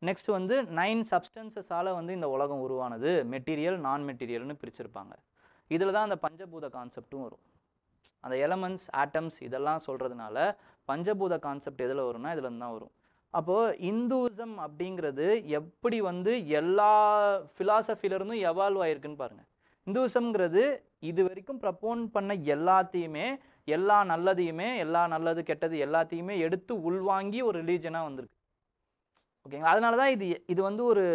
நெக்ஸ்ட் வந்து 9 சப்ஸ்டன்சஸால் வந்து இந்த உலகம் உருவானது, மெட்டீரியல், நான் மெட்டீரியல்னு பிரிச்சிருப்பாங்க. இதில் தான் அந்த பஞ்சபூத கான்செப்டும் வரும். அந்த எலமெண்ட்ஸ், ஆட்டம்ஸ் இதெல்லாம் சொல்கிறதுனால பஞ்சபூத கான்செப்ட் எதில் வரும்னா இதில் தான் வரும். அப்போது இந்துவிசம் அப்படிங்கிறது எப்படி வந்து எல்லா ஃபிலாசபிலிருந்தும் எவால்வ் ஆகிருக்குன்னு பாருங்கள். இந்துவிசம்ங்கிறது இது வரைக்கும் ப்ரப்போன் பண்ண எல்லாத்தையுமே, எல்லா நல்லதையுமே, எல்லா நல்லது கெட்டது எல்லாத்தையுமே எடுத்து உள்வாங்கி ஒரு ரிலீஜனாக வந்திருக்கு. ஓகேங்களா? அதனால தான் இது வந்து ஒரு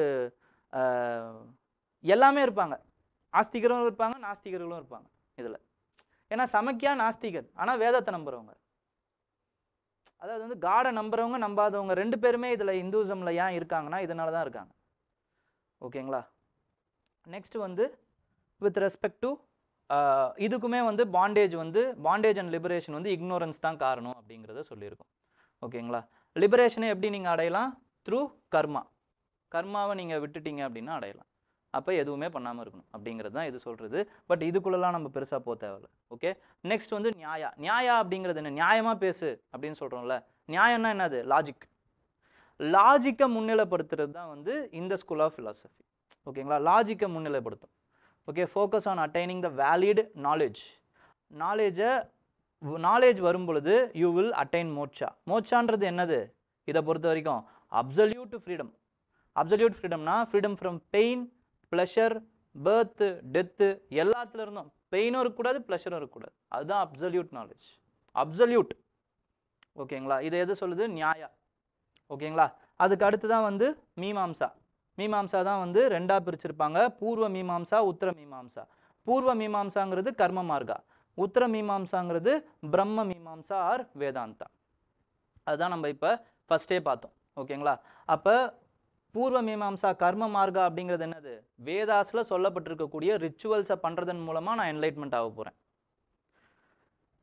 எல்லாமே இருப்பாங்க. ஆஸ்திகரும் இருப்பாங்க, நாஸ்திகர்களும் இருப்பாங்க இதில். ஏன்னா சமக்கியா நாஸ்திகர், ஆனால் வேதத்தை நம்புகிறவங்க. அதாவது வந்து காடை நம்புறவங்க நம்பாதவங்க 2 பேருமே இதில் இந்துவிசமில் ஏன் இருக்காங்கன்னா இதனால தான் இருக்காங்க. ஓகேங்களா? நெக்ஸ்ட் வந்து வித் ரெஸ்பெக்ட் டு இதுக்குமே வந்து பாண்டேஜ் அண்ட் லிபரேஷன் வந்து இக்னோரன்ஸ் தான் காரணம் அப்படிங்கிறத சொல்லியிருக்கோம். ஓகேங்களா? லிபரேஷனை எப்படி நீங்கள் அடையலாம்? த்ரூ கர்மா. கர்மாவை நீங்கள் விட்டுட்டீங்க அப்படின்னா அடையலாம். அப்போ எதுவுமே பண்ணாமல் இருக்கணும் அப்படிங்கிறது தான் இது சொல்கிறது. பட் இதுக்குள்ளெல்லாம் நம்ம பெருசாக போக தேவையில்ல. ஓகே, நெக்ஸ்ட் வந்து நியாயா. நியாயா அப்படிங்கிறது என்ன? நியாயமாக பேசு அப்படின்னு சொல்கிறோம்ல. நியாயம்னா என்னது? லாஜிக். லாஜிக்கை முன்னிலைப்படுத்துறது தான் வந்து இந்த ஸ்கூல் ஆஃப் ஃபிலாசபி. ஓகேங்களா, லாஜிக்கை முன்னிலைப்படுத்தும். Okay, focus on attaining the valid knowledge. Knowledge வரும் பொழுது யூ வில் அட்டைன் மோட்சா. மோட்சான்றது என்னது? இதை பொறுத்த வரைக்கும் அப்சல்யூட் ஃப்ரீடம். அப்சல்யூட் ஃப்ரீடம்னா freedom from pain, pleasure, birth, death, எல்லாத்துல இருந்தும். பெயினும் இருக்கக்கூடாது, ப்ளஷரும் இருக்கக்கூடாது. அதுதான் அப்சல்யூட் நாலேஜ். அப்சல்யூட். ஓகேங்களா, இதை எது சொல்லுது? நியாயா. ஓகேங்களா, அதுக்கு அடுத்து தான் வந்து மீமாம்சா. மீமாம்சா தான் வந்து ரெண்டாக பிரிச்சிருப்பாங்க. பூர்வ மீமாம்சா, உத்தர மீமாம்சா. பூர்வ மீமாம்சாங்கிறது கர்ம மார்க்கா, உத்தர மீமாம்சாங்கிறது பிரம்ம மீமாம்சா ஆர் வேதாந்தா. அதுதான் நம்ம இப்போ ஃபஸ்ட்டே பார்த்தோம். ஓகேங்களா, அப்போ பூர்வ மீமாம்சா கர்ம மார்க்கா அப்படிங்கிறது என்னது? வேதாஸில் சொல்லப்பட்டிருக்கக்கூடிய ரிச்சுவல்ஸை பண்ணுறதன் மூலமாக நான் என்லைட்மெண்ட் ஆக போகிறேன்.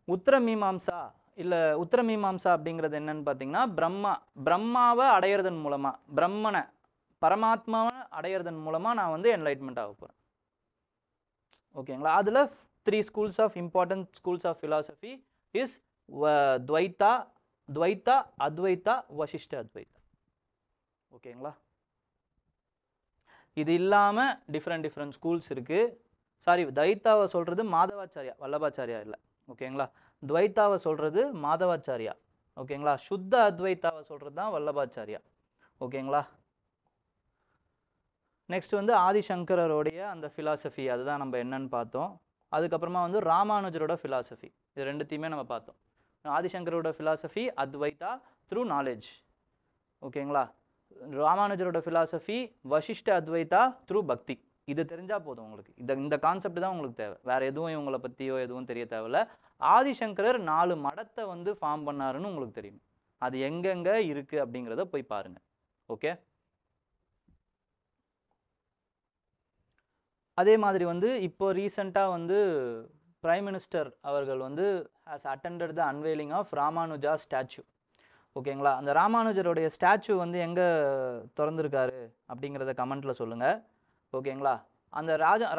உத்தர மீமாம்சா இல்லை உத்தர மீமாம்சா அப்படிங்கிறது என்னன்னு பார்த்தீங்கன்னா பிரம்மாவை அடையிறதன் மூலமாக, பிரம்மனை பரமாத்மாவை அடையிறதன் மூலமாக நான் வந்து என்லைட்மெண்ட் ஆக போகிறேன். ஓகேங்களா, அதில் 3 schools of important schools of philosophy is Dvaita, Advaita, Vasishta Advaita. ஓகேங்களா, இது இல்லாமல் டிஃப்ரெண்ட் ஸ்கூல்ஸ் இருக்குது. சாரி, துவைத்தாவை சொல்கிறது மாதவாச்சாரியா, வல்லபாச்சாரியா இல்லை. ஓகேங்களா, துவைத்தாவை சொல்கிறது மாதவாச்சாரியா. ஓகேங்களா, சுத்த அத்வைத்தாவை சொல்கிறது தான் வல்லபாச்சாரியா. ஓகேங்களா, நெக்ஸ்ட் வந்து ஆதிசங்கரோடைய அந்த ஃபிலாசபி, அதுதான் நம்ம என்னன்னு பார்த்தோம். அதுக்கப்புறமா வந்து ராமானுஜரோட ஃபிலாசபி, இது ரெண்டுத்தையுமே நம்ம பார்த்தோம். ஆதிசங்கரோட ஃபிலாசபி அத்வைத்தா த்ரூ நாலேஜ். ஓகேங்களா, ராமானுஜரோட ஃபிலாசபி வசிஷ்ட அத்வைத்தா த்ரூ பக்தி. இது தெரிஞ்சால் போதும் உங்களுக்கு. இந்த கான்செப்ட் தான் உங்களுக்கு தேவை. வேறு எதுவும் இவங்களை பற்றியோ எதுவும் தெரிய தேவையில்ல. ஆதிசங்கரர் 4 மடத்தை வந்து ஃபார்ம் பண்ணாருன்னு உங்களுக்கு தெரியும். அது எங்கெங்கே இருக்குது அப்படிங்கிறத போய் பாருங்கள். ஓகே, அதே மாதிரி வந்து இப்போ ரீசெண்டாக வந்து பிரைம் மினிஸ்டர் அவர்கள் வந்து has attended the unveiling of Ramanuja statue. ஓகேங்களா, அந்த ராமானுஜருடைய ஸ்டாச்சு வந்து எங்கே திறந்துருக்காரு அப்படிங்கிறத கமெண்ட்டில் சொல்லுங்கள். ஓகேங்களா, அந்த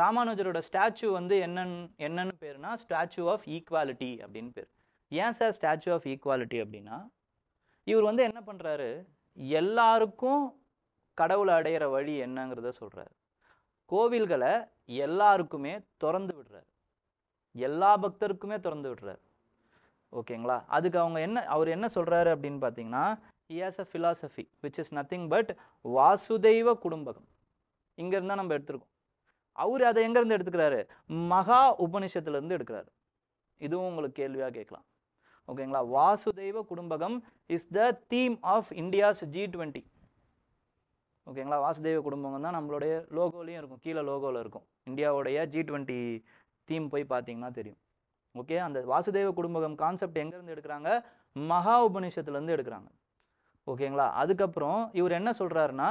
ராமானுஜரோட ஸ்டாச்சு வந்து என்னன்னு பேருனா ஸ்டாச்சு ஆஃப் ஈக்குவாலிட்டி அப்படின்னு பேர். ஏன் சார் ஸ்டாச்சு ஆஃப் ஈக்குவாலிட்டி அப்படின்னா, இவர் வந்து என்ன பண்ணுறாரு, எல்லாருக்கும் கடவுளை அடையிற வழி என்னங்கிறத சொல்கிறார். கோவில்களை எல்லாருக்குமே திறந்து விடுறார், எல்லா பக்தருக்குமே திறந்து விடுறார். ஓகேங்களா, அதுக்கு அவர் என்ன சொல்கிறாரு அப்படின்னு பார்த்தீங்கன்னா, he has a philosophy which is nothing but வாசுதெய்வ குடும்பகம். இங்கேருந்து தான் நம்ம எடுத்துருக்கோம். அவர் அதை எங்கேருந்து எடுத்துக்கிறாரு? மகா உபனிஷத்துலேருந்து எடுக்கிறாரு. இதுவும் உங்களுக்கு கேள்வியாக கேட்கலாம். ஓகேங்களா, Vasudhaiva Kutumbakam is the theme of India's G20. ஓகேங்களா, வாசுதேவ குடும்பம் தான் நம்மளுடைய லோகோலையும் இருக்கும், கீழே லோகோவில் இருக்கும். இந்தியாவுடைய G20 தீம் போய் பார்த்தீங்கன்னா தெரியும். ஓகே, அந்த வாசுதேவ குடும்பகம் கான்செப்ட் எங்கேருந்து எடுக்கிறாங்க? மகா உபநிஷத்துலேருந்து எடுக்கிறாங்க. ஓகேங்களா, அதுக்கப்புறம் இவர் என்ன சொல்கிறாருன்னா,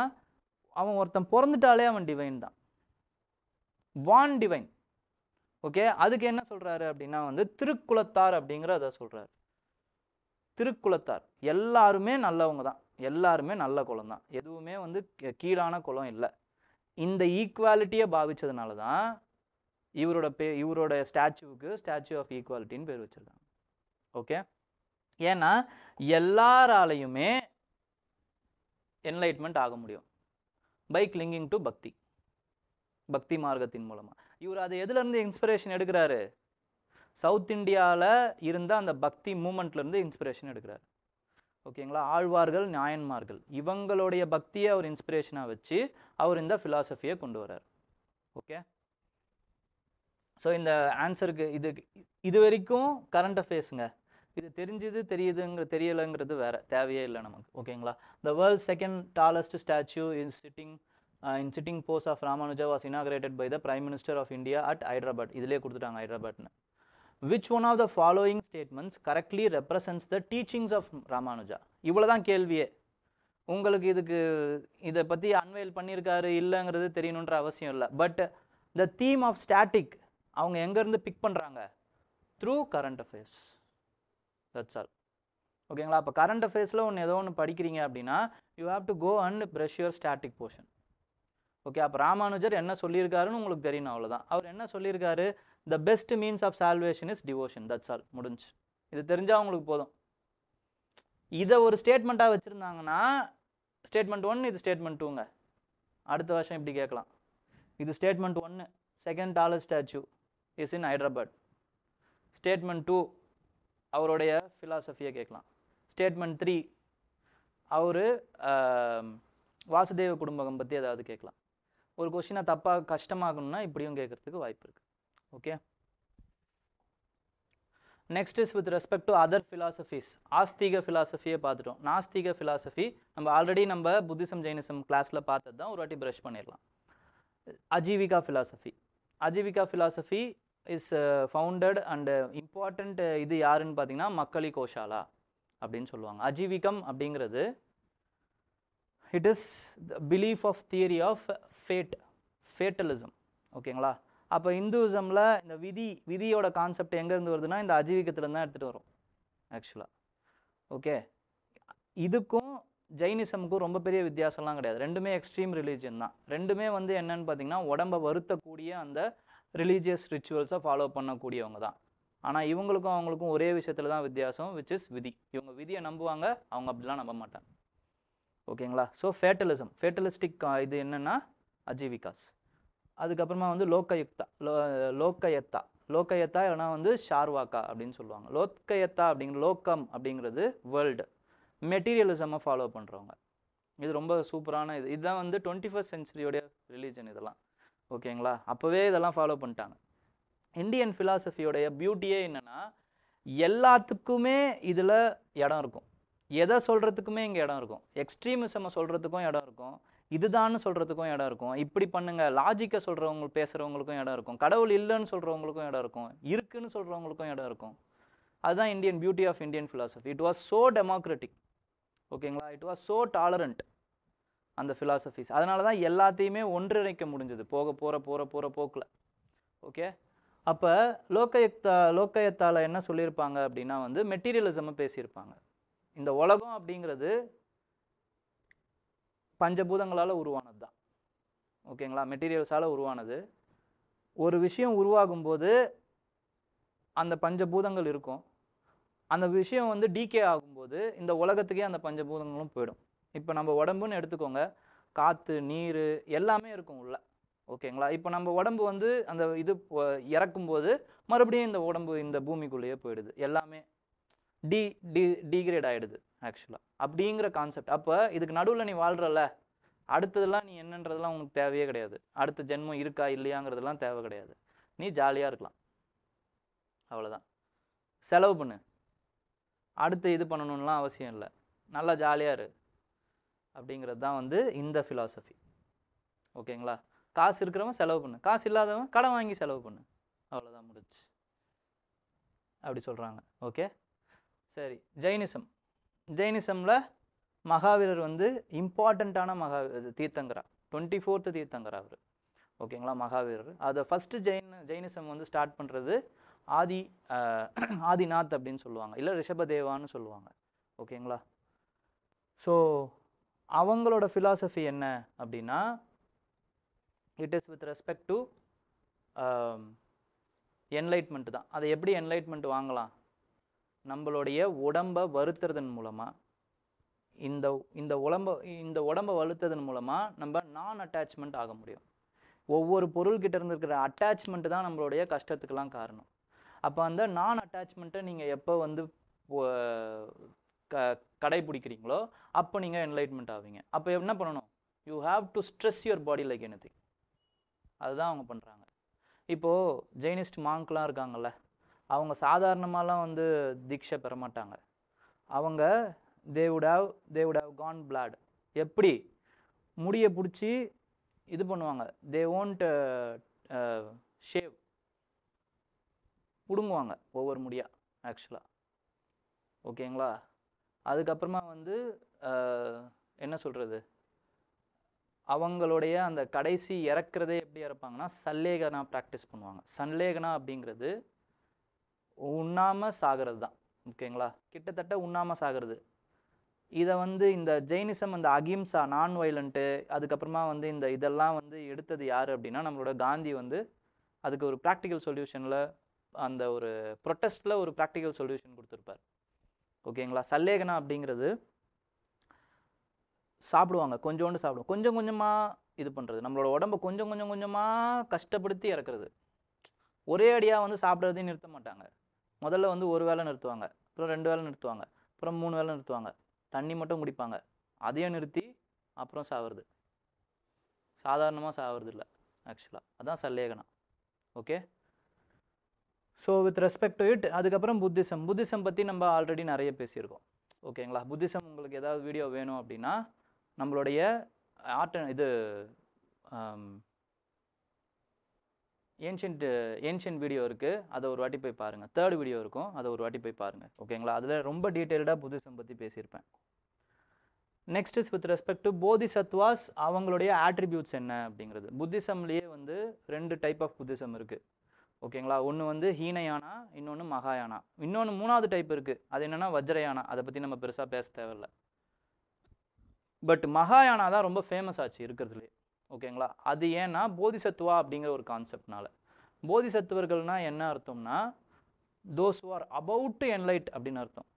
அவன் ஒருத்தன் பிறந்துட்டாலே அவன் டிவைன் தான், வான் டிவைன். ஓகே, அதுக்கு என்ன சொல்கிறாரு அப்படின்னா வந்து திருக்குலத்தார் அப்படிங்கிறத சொல்கிறார். திருக்குலத்தார் எல்லாருமே நல்லவங்க தான், எல்லாருமே நல்ல குலம் தான், எதுவுமே வந்து கீழான குலம் இல்லை. இந்த ஈக்குவாலிட்டியை பாவிச்சதுனால தான் இவரோட ஸ்டாச்சுவுக்கு ஸ்டாச்சு ஆஃப் ஈக்குவாலிட்டின்னு பேர் வச்சிருக்காங்க. ஓகே, ஏன்னா எல்லாராலையுமே என்லைட்மெண்ட் ஆக முடியும் பை கிளிங்கிங் டு பக்தி மார்க்கத்தின் மூலமாக. இவர் அதை எதுலேருந்து இன்ஸ்பிரேஷன் எடுக்கிறாரு? சவுத் இந்தியாவில் இருந்த அந்த பக்தி மூமெண்ட்லேருந்து இன்ஸ்பிரேஷன் எடுக்கிறார். ஓகேங்களா, ஆழ்வார்கள், நாயன்மார்கள், இவங்களுடைய பக்தியை அவர் இன்ஸ்பிரேஷனாக வச்சு அவர் இந்த ஃபிலாசபியை கொண்டு வர்றார். ஓகே, ஸோ இந்த ஆன்சருக்கு இது வரைக்கும் கரண்ட் அஃபேர்ஸுங்க. இது தெரியலைங்கிறது வேற, தேவையே இல்லை நமக்கு. ஓகேங்களா, the world second tallest statue in sitting pose of Ramanuja was inaugurated by the prime minister of India at Hyderabad. இதிலே கொடுத்துட்டாங்க ஹைதராபாத்னு. Which one of the following statements correctly represents the teachings of Ramanuja? இவ்வளோதான் கேள்வியே. உங்களுக்கு இதை பற்றி அன்வைல் பண்ணியிருக்காரு இல்லைங்கிறது தெரியணுன்ற அவசியம் இல்லை. But the theme of static அவங்க எங்கேருந்து பிக் பண்ணுறாங்க? Through current affairs. That's all. ஓகேங்களா, அப்போ கரண்ட் அஃபேர்ஸில் ஏதோ ஒன்று படிக்கிறீங்க அப்படின்னா you have to go and brush your static portion. Okay, அப்போ ராமானுஜர் என்ன சொல்லியிருக்காருன்னு உங்களுக்கு தெரியணும், அவ்வளோதான். அவர் என்ன சொல்லியிருக்காரு? The best means of salvation is devotion, that's all, முடிஞ்சு. இது தெரிஞ்சால் உங்களுக்கு போதும். இதை ஒரு ஸ்டேட்மெண்ட்டாக வச்சுருந்தாங்கன்னா ஸ்டேட்மெண்ட் 1, இது ஸ்டேட்மெண்ட் 2ங்க. அடுத்த வருஷம் இப்படி கேட்கலாம். இது statement 1, second tallest statue is in Hyderabad. Statement 2 அவருடைய ஃபிலாசபியை கேட்கலாம். ஸ்டேட்மெண்ட் 3 அவர் வாசுதேவ குடும்பகம் பற்றி ஏதாவது கேட்கலாம். ஒரு கொஸ்டினை தப்பாக கஷ்டமாகணும்னா இப்படியும் கேட்குறதுக்கு வாய்ப்பு இருக்குது. Okay, next is with respect to other philosophies. Astika ஃபிலாசபியை பார்த்துட்டோம். நாஸ்திக ஃபிலாசபி நம்ம ஆல்ரெடி நம்ம புத்திசம் ஜெயினிசம் கிளாஸில் பார்த்தது தான், ஒரு வாட்டி ப்ரஷ் பண்ணிடலாம். Ajivika philosophy. Ajivika philosophy is founded and important. இது யாருன்னு பார்த்தீங்கன்னா மக்களி கோஷாலா அப்படின்னு சொல்லுவாங்க. அஜீவிகம் அப்படிங்கிறது it is belief of theory of fatalism. ஓகேங்களா? அப்போ இந்துவிசமில் இந்த விதியோட கான்செப்ட் எங்கேருந்து வருதுன்னா இந்த அஜீவிகத்துலேருந்து தான் எடுத்துகிட்டு வரும் ஆக்சுவலாக. ஓகே, இதுக்கும் ஜெயினிசமுக்கும் ரொம்ப பெரிய வித்தியாசம்லாம் கிடையாது. ரெண்டுமே எக்ஸ்ட்ரீம் ரிலீஜியன் தான். ரெண்டுமே வந்து என்னன்னு பார்த்தீங்கன்னா உடம்பை வருத்தக்கூடிய அந்த ரிலீஜியஸ் ரிச்சுவல்ஸை ஃபாலோ பண்ணக்கூடியவங்க தான். ஆனால் இவங்களுக்கும் அவங்களுக்கும் ஒரே விஷயத்தில் தான் வித்தியாசம், விச் இஸ் விதி. இவங்க விதியை நம்புவாங்க, அவங்க அப்படிலாம் நம்ப மாட்டாங்க. ஓகேங்களா? ஸோ ஃபேட்டலிஸ்டிக் இது என்னென்னா அஜீவிகாஸ். அதுக்கப்புறமா வந்து லோக்கயத்தா இல்லைனா வந்து ஷார்வாக்கா அப்படின்னு சொல்லுவாங்க. லோக்கயத்தா அப்படிங்கிற லோக்கம் அப்படிங்கிறது வேர்ல்டு. மெட்டீரியலிசமை ஃபாலோ பண்ணுறவங்க. இது ரொம்ப சூப்பரான இதுதான் வந்து 21st சென்ச்சுரியோடைய ரிலீஜன் இதெல்லாம். ஓகேங்களா? அப்போவே இதெல்லாம் ஃபாலோ பண்ணிட்டாங்க. இந்தியன் ஃபிலாசபியோடைய பியூட்டியே என்னென்னா எல்லாத்துக்குமே இதில் இடம் இருக்கும். எதை சொல்கிறதுக்குமே இங்கே இடம் இருக்கும். எக்ஸ்ட்ரீமிசமை சொல்கிறதுக்கும் இடம் இருக்கும், இதுதான்னு சொல்கிறதுக்கும் இடம் இருக்கும். இப்படி பண்ணுங்க லாஜிக்கை சொல்கிறவங்க பேசுகிறவங்களுக்கும் இடம் இருக்கும். கடவுள் இல்லைன்னு சொல்கிறவங்களுக்கும் இடம் இருக்கும், இருக்குன்னு சொல்கிறவங்களுக்கும் இடம் இருக்கும். அதுதான் Indian beauty of Indian philosophy. It was so democratic. ஓகேங்களா? இட் வாஸ் ஸோ டாலரண்ட் அந்த ஃபிலாசபிஸ். அதனால தான் எல்லாத்தையுமே ஒன்றிணைக்க முடிஞ்சது போகிற போக்கில். ஓகே, அப்போ லோக்கயத்தால் என்ன சொல்லியிருப்பாங்க அப்படின்னா வந்து மெட்டீரியலிசமை பேசியிருப்பாங்க. இந்த உலகம் அப்படிங்கிறது பஞ்சபூதங்களால் உருவானது தான். ஓகேங்களா? மெட்டீரியல்ஸால் உருவானது. ஒரு விஷயம் உருவாகும்போது அந்த பஞ்சபூதங்கள் இருக்கும். அந்த விஷயம் வந்து டீகே ஆகும்போது இந்த உலகத்துக்கே அந்த பஞ்சபூதங்களும் போயிடும். இப்போ நம்ம உடம்புன்னு எடுத்துக்கோங்க, காற்று, நீர் எல்லாமே இருக்கும் உள்ள. ஓகேங்களா? இப்போ நம்ம உடம்பு வந்து அந்த இது இறக்கும்போது மறுபடியும் இந்த உடம்பு இந்த பூமிக்குள்ளேயே போயிடுது. எல்லாமே டீக்ரேட் ஆகிடுது ஆக்சுவலாக. அப்படிங்கிற கான்செப்ட். அப்போ இதுக்கு நடுவில் நீ வாழ்கிறல்ல, அடுத்ததெல்லாம் நீ என்னன்றதெல்லாம் உனக்கு தேவையே கிடையாது. அடுத்த ஜென்மம் இருக்கா இல்லையாங்கிறதெல்லாம் தேவை கிடையாது. நீ ஜாலியாக இருக்கலாம், அவ்வளோதான். செலவு பண்ணு, அடுத்து இது பண்ணணும்லாம் அவசியம் இல்லை, நல்லா ஜாலியாக இரு அப்படிங்கிறது தான் வந்து இந்த ஃபிலாசபி. ஓகேங்களா? காசு இருக்கிறவன் செலவு பண்ணு, காசு இல்லாதவன் கடன் வாங்கி செலவு பண்ணு, அவ்வளோதான், முடிச்சு அப்படி சொல்கிறாங்க. ஓகே, சரி. ஜெயினிசமில் மகாவீரர் வந்து இம்பார்ட்டண்ட்டான தீர்த்தங்கரா, 24th தீர்த்தங்கரா அவர். ஓகேங்களா? மகாவீரர். அதை ஃபஸ்ட்டு ஜெயினிசம் வந்து ஸ்டார்ட் பண்ணுறது ஆதிநாத் அப்படின்னு சொல்லுவாங்க, இல்லை ரிஷபதேவான்னு சொல்லுவாங்க. ஓகேங்களா? ஸோ அவங்களோட ஃபிலாசபி என்ன அப்படின்னா it is with respect to enlightenment தான். அதை எப்படி என்லைட்மெண்ட் வாங்கலாம்? நம்மளுடைய உடம்பை வருத்துறதன் மூலமாக, இந்த உடம்பை வலுத்ததன் மூலமாக நம்ம நான் அட்டாச்மெண்ட் ஆக முடியும். ஒவ்வொரு பொருள்கிட்ட இருந்து இருக்கிற அட்டாச்மெண்ட் தான் நம்மளுடைய கஷ்டத்துக்கெல்லாம் காரணம். அப்போ அந்த நான் அட்டாச்மெண்ட்டை நீங்கள் எப்போ வந்து கடைபிடிக்கிறீங்களோ அப்போ நீங்கள் என்லைட்மெண்ட் ஆவீங்க. அப்போ என்ன பண்ணணும்? You have to stress your body like anything. அதுதான் அவங்க பண்ணுறாங்க. இப்போது ஜெயினிஸ்ட் மாங்க்லாம் இருக்காங்கல்ல, அவங்க சாதாரணமாலாம் வந்து தீட்சை பெற மாட்டாங்க. அவங்க they would have gone flat. எப்படி? முடியை பிடிச்சி இது பண்ணுவாங்க. தே ஓன்ட் ஷேவ், பிடுங்குவாங்க ஒவ்வொரு முடியாக ஆக்சுவலாக. ஓகேங்களா? அதுக்கப்புறமா வந்து என்ன சொல்கிறது, அவங்களுடைய அந்த கடைசி இறக்குறதே எப்படி இறப்பாங்கன்னா சல்லேகனா ப்ராக்டிஸ் பண்ணுவாங்க. சல்லேகனா அப்படிங்கிறது உண்ணாமல் சாகிறது தான். ஓகேங்களா? கிட்டத்தட்ட உண்ணாமல் சாகிறது. இதை வந்து இந்த ஜெயினிசம், அந்த அகிம்சா, நான் வயலண்ட்டு, அதுக்கப்புறமா வந்து இந்த இதெல்லாம் வந்து எடுத்தது யார் அப்படின்னா நம்மளோட காந்தி வந்து அதுக்கு ஒரு ப்ராக்டிக்கல் சொல்யூஷனில், அந்த ஒரு ப்ரொட்டஸ்ட்டில் ஒரு ப்ராக்டிக்கல் சொல்யூஷன் கொடுத்துருப்பார். ஓகேங்களா. சல்லேகனா அப்படிங்கிறது சாப்பிடுவாங்க, கொஞ்சோண்டு சாப்பிடுவோம், கொஞ்சம் கொஞ்சமாக இது பண்ணுறது, நம்மளோட உடம்பை கொஞ்சம் கொஞ்சம் கொஞ்சமாக கஷ்டப்படுத்தி இறக்குறது. ஒரே அடியாக வந்து சாப்பிட்றதையும் நிறுத்த மாட்டாங்க. முதல்ல வந்து ஒரு வேளை நிறுத்துவாங்க, அப்புறம் 2 வேளை நிறுத்துவாங்க, அப்புறம் 3 வேளை நிறுத்துவாங்க, தண்ணி மட்டும் குடிப்பாங்க, அதையும் நிறுத்தி அப்புறம் சாவுறது. சாதாரணமாக சாவுறது இல்லை ஆக்சுவலாக. அதான் sallekhana. Okay. So with respect to it, அதுக்கப்புறம் புத்திசம் பற்றி நம்ம ஆல்ரெடி நிறைய பேசியிருக்கோம். ஓகேங்களா. புத்திசம் உங்களுக்கு ஏதாவது வீடியோ வேணும் அப்படின்னா நம்மளுடைய இது ஏன்ஷியன்ட் வீடியோ இருக்குது, அதை ஒரு வாட்டி போய் பாருங்கள். 3rd வீடியோ இருக்கும், அதை ஒரு வாட்டி போய் பாருங்கள். ஓகேங்களா. அதில் ரொம்ப டீட்டெயில்டாக புத்திசம் பற்றி பேசியிருப்பேன். Next is with respect to Bodhisattvas, அவங்களுடைய ஆட்ரிபியூட்ஸ் என்ன அப்படிங்கிறது. புத்திசம்லேயே வந்து 2 டைப் ஆஃப் புத்திசம் இருக்குது. ஓகேங்களா. ஒன்று வந்து ஹீனயானா, இன்னொன்று மகாயானா. இன்னொன்று 3வது டைப் இருக்குது, அது என்னென்னா வஜ்ரயானா. அதை பற்றி நம்ம பெருசாக பேச தேவையில்லை. பட் மகாயானா தான் ரொம்ப ஃபேமஸ் ஆச்சு இருக்கிறதுலே. ஓகேங்களா. அது ஏன்னா போதிசத்துவா அப்படிங்கிற ஒரு கான்செப்ட்னால. போதிசத்துவர்கள்னால் என்ன அர்த்தம்னா those who are about to என்லைட் அப்படின்னு அர்த்தம்.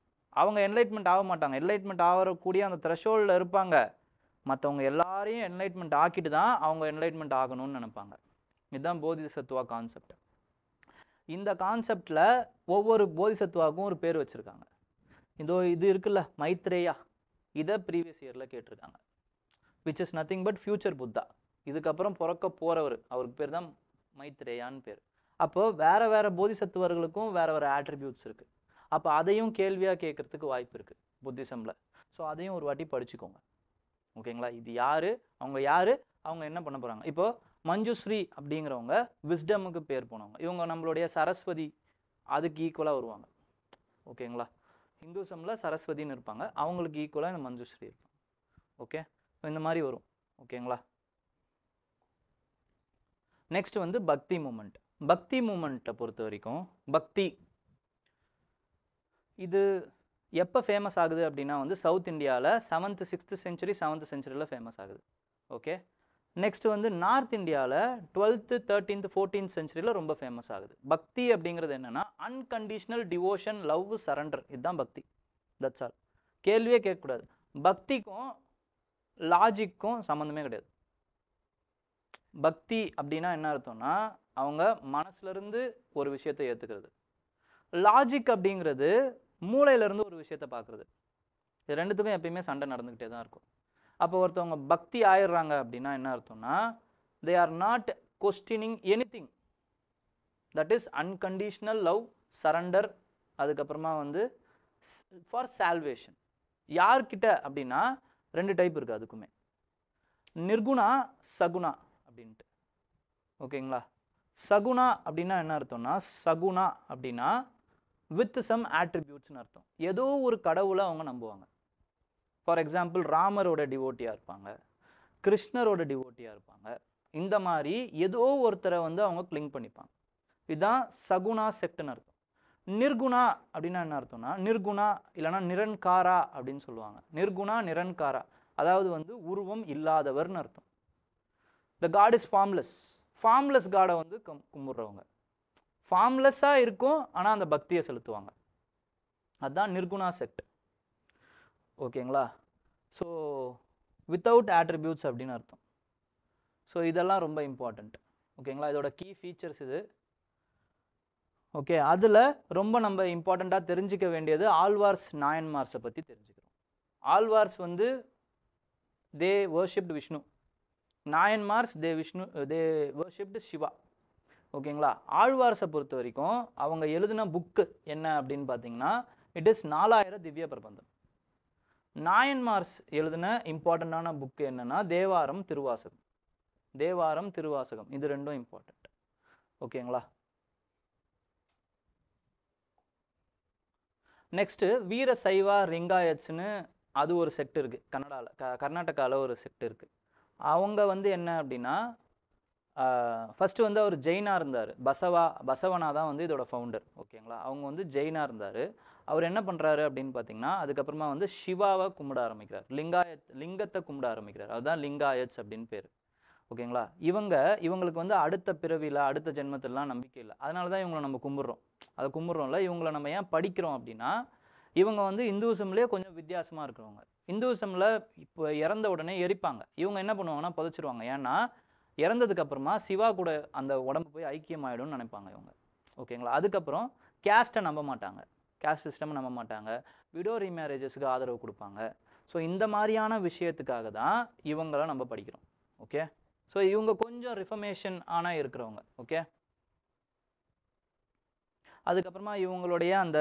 அவங்க என்லைட்மெண்ட் ஆக மாட்டாங்க, என்லைட்மெண்ட் ஆகக்கூடிய அந்த த்ரெஷோல்டில் இருப்பாங்க. மற்றவங்க எல்லாரையும் என்லைட்மெண்ட் ஆக்கிட்டு தான் அவங்க என்லைட்மெண்ட் ஆகணும்னு நினைப்பாங்க. இதுதான் போதிசத்துவா கான்செப்ட். இந்த கான்செப்டில் ஒவ்வொரு போதிசத்துவாவுக்கும் ஒரு பேர் வச்சுருக்காங்க. இது இருக்குல்ல மைத்ரேயா, இதை ப்ரீவியஸ் இயரில் கேட்டிருக்காங்க. Which is nothing but future Buddha. இதுக்கப்புறம் பிறக்க போகிறவர், அவருக்கு பேர் தான் மைத்ரேயான்னு பேர். அப்போது வேறு வேறு போதிசத்துவர்களுக்கும் வேறு வேறு ஆட்ரிபியூட்ஸ் இருக்குது. அப்போ அதையும் கேள்வியாக கேட்குறதுக்கு வாய்ப்பு இருக்குது புத்திசமில். ஸோ அதையும் ஒரு வாட்டி படிச்சுக்கோங்க. ஓகேங்களா. இது யார், அவங்க யார், அவங்க என்ன பண்ண போகிறாங்க. இப்போது மஞ்சுஸ்ரீ அப்படிங்கிறவங்க விஸ்டமுக்கு பேர் போனவங்க. இவங்க நம்மளுடைய சரஸ்வதி அதுக்கு ஈக்குவலாக வருவாங்க. ஓகேங்களா. ஹிந்துசமில் சரஸ்வதின்னு இருப்பாங்க, அவங்களுக்கு ஈக்குவலாக இந்த மஞ்சுஸ்ரீ இருக்கும். ஓகே. இந்த மாதிரி வரும். ஓகேங்களா. நெக்ஸ்ட் வந்து பக்தி மூமெண்ட். பக்தி மூமெண்ட்டை பொறுத்த வரைக்கும் பக்தி இது எப்போ ஃபேமஸ் ஆகுது அப்படின்னா வந்து சவுத் இந்தியாவில் 7th 6th century 7th centuryயில் ஃபேமஸ் ஆகுது. ஓகே. நெக்ஸ்ட் வந்து நார்த் இந்தியாவில் 12th 13th 14th centuryயில் ரொம்ப ஃபேமஸ் ஆகுது. பக்தி அப்படிங்கிறது என்னென்னா அன்கண்டிஷனல் டிவோஷன், லவ், சரண்டர். இதுதான் பக்தி. That's all. கேள்வியே கேட்கக்கூடாது. பக்திக்கும் லாஜிக்கும் சம்மந்தமே கிடையாது. பக்தி அப்படின்னா என்ன அர்த்தம்னா அவங்க மனசுலேருந்து ஒரு விஷயத்தை ஏற்றுக்கிறது. லாஜிக் அப்படிங்கிறது மூளையிலேருந்து ஒரு விஷயத்தை பார்க்குறது. இது ரெண்டுத்துக்கும் எப்பயுமே சண்டை நடந்துக்கிட்டே தான் இருக்கும். அப்போ ஒருத்தவங்க பக்தி ஆயிடுறாங்க அப்படின்னா என்ன அர்த்தம்னா they are not questioning anything. That is unconditional love, surrender, அதுக்கப்புறமா வந்து ஃபார் சால்வேஷன். யார்கிட்ட அப்படின்னா 2 டைப் இருக்குது அதுக்குமே, நிர்குணா, சகுணா அப்படின்ட்டு. ஓகேங்களா. சகுணா அப்படின்னா என்ன அர்த்தம்னா சகுணா அப்படின்னா வித் சம் ஆட்ரிபியூட்ஸ்னு அர்த்தம். ஏதோ ஒரு கடவுளை அவங்க நம்புவாங்க. ஃபார் எக்ஸாம்பிள் ராமரோட டிவோட்டியாக இருப்பாங்க, கிருஷ்ணரோட டிவோட்டியாக இருப்பாங்க. இந்த மாதிரி ஏதோ ஒருத்தரை வந்து அவங்க கிளிங் பண்ணிப்பாங்க. இதுதான் சகுணா செக்ட்னு அர்த்தம். நிர்குணா அப்படின்னா என்ன அர்த்தம்னா நிர்குணா இல்லைனா நிரன்காரா அப்படின்னு சொல்லுவாங்க. நிர்குணா, நிரன்காரா, அதாவது வந்து உருவம் இல்லாதவர்னு அர்த்தம். த காட் இஸ் ஃபார்ம்லெஸ். ஃபார்ம்லெஸ் காடை வந்து கும்பிட்றவங்க. ஃபார்ம்லெஸ்ஸாக இருக்கும் ஆனால் அந்த பக்தியை செலுத்துவாங்க. அதுதான் நிர்குணா செக்ட். ஓகேங்களா. ஸோ வித்தவுட் ஆட்ரிபியூட்ஸ் அப்படின்னு அர்த்தம். ஸோ இதெல்லாம் ரொம்ப இம்பார்ட்டண்ட். ஓகேங்களா. இதோட கீ ஃபீச்சர்ஸ் இது. ஓகே. அதில் ரொம்ப நம்ம இம்பார்ட்டண்ட்டாக தெரிஞ்சிக்க வேண்டியது ஆழ்வார்ஸ், நாயன்மார்ஸை பற்றி தெரிஞ்சுக்கிறோம். ஆழ்வார்ஸ் வந்து தே வர்ஷிப்டு விஷ்ணு. நாயன்மார்ஸ் தே வர்ஷிப்டு சிவா. ஓகேங்களா. ஆழ்வார்ஸை பொறுத்த வரைக்கும் அவங்க எழுதின புக்கு என்ன அப்படின்னு பார்த்தீங்கன்னா இட் இஸ் 4000 திவ்ய பிரபந்தம். நாயன்மார்ஸ் எழுதின இம்பார்ட்டண்ட்டான புக்கு என்னன்னா தேவாரம், திருவாசகம். தேவாரம், திருவாசகம் இது ரெண்டும் இம்பார்ட்டண்ட். ஓகேங்களா. நெக்ஸ்ட்டு வீர சைவா லிங்காயத்ஸ்னு அது ஒரு செக்ட் இருக்குது கன்னடாவில், கர்நாடகாவில் ஒரு செக்ட் இருக்குது. அவங்க வந்து என்ன அப்படின்னா ஃபஸ்ட்டு வந்து அவர் ஜெயினாக இருந்தார். பசவனா தான் வந்து இதோட ஃபவுண்டர். ஓகேங்களா. அவங்க வந்து ஜெயினாக இருந்தார். அவர் என்ன பண்ணுறாரு அப்படின்னு பார்த்தீங்கன்னா அதுக்கப்புறமா வந்து சிவாவை கும்பிட ஆரம்பிக்கிறார். லிங்கத்தை கும்பிட ஆரம்பிக்கிறார். அதுதான் லிங்காயத்ஸ் அப்படின்னு பேர். ஓகேங்களா? இவங்களுக்கு வந்து அடுத்த பிறவியில் அடுத்த ஜென்மத்திலலாம் நம்பிக்கை இல்லை. அதனால தான் இவங்களை நம்ம கும்பிட்றோம். அதை கும்பிட்றோம்ல. இவங்களை நம்ம ஏன் படிக்கிறோம் அப்படின்னா இவங்க வந்து இந்துவிசம்லேயே கொஞ்சம் வித்தியாசமாக இருக்கிறவங்க. இந்துவிசமில் இப்போ இறந்த உடனே எரிப்பாங்க. இவங்க என்ன பண்ணுவாங்கன்னா புதைச்சிருவாங்க. ஏன்னா இறந்ததுக்கு அப்புறமா சிவா கூட அந்த உடம்பு போய் ஐக்கியமாயிடும்னு நினைப்பாங்க இவங்க. ஓகேங்களா? அதுக்கப்புறம் கேஸ்ட்டை நம்ப மாட்டாங்க. கேஸ்ட் சிஸ்டம் நம்ப மாட்டாங்க. விடோ ரீமேரேஜஸ்க்கு ஆதரவு கொடுப்பாங்க. ஸோ இந்த மாதிரியான விஷயத்துக்காக தான் இவங்களை நம்ம படிக்கிறோம். ஓகே? ஸோ இவங்க கொஞ்சம் ரிஃபர்மேஷன் ஆனால் இருக்கிறவங்க. ஓகே? அதுக்கப்புறமா இவங்களுடைய அந்த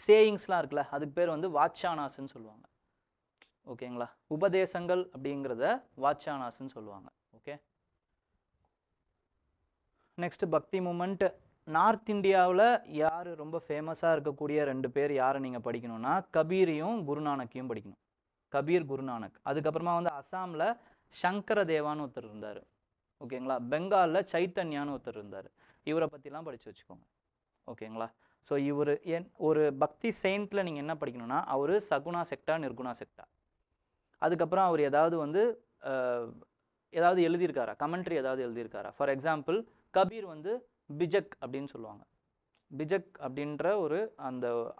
சேயிங்ஸ்லாம் இருக்குல்ல, அதுக்கு பேர் வந்து வாச்சானாஸ்ன்னு சொல்லுவாங்க. ஓகேங்களா? உபதேசங்கள் அப்படிங்கிறத வாச்சானாஸ்ன்னு சொல்லுவாங்க. ஓகே? நெக்ஸ்ட் பக்தி மூமெண்ட். நார்த் இந்தியாவில் யார் ரொம்ப ஃபேமஸாக இருக்கக்கூடிய 2 பேர் யாரை நீங்கள் படிக்கணும்னா கபீரையும் குருநானக்கையும் படிக்கணும். கபீர், குருநானக். அதுக்கப்புறமா வந்து அசாமில் சங்கர தேவான்னு ஒருத்தர் இருந்தார். ஓகேங்களா? பெங்காலில் சைத்தன்யான்னு ஒருத்தர் இருந்தார். இவரை பற்றிலாம் படித்து வச்சுக்கோங்க. ஓகேங்களா? ஸோ இவர் ஒரு பக்தி செயின்ட்டில் நீங்கள் என்ன படிக்கணும்னா அவர் சகுணா செக்டா, நிர்குணா செக்டா. அதுக்கப்புறம் அவர் ஏதாவது எழுதியிருக்காரா, கமெண்ட்ரி ஏதாவது எழுதியிருக்காரா. ஃபார் எக்ஸாம்பிள் கபீர் வந்து பிஜக் அப்படின்னு சொல்லுவாங்க. பிஜக் அப்படின்ற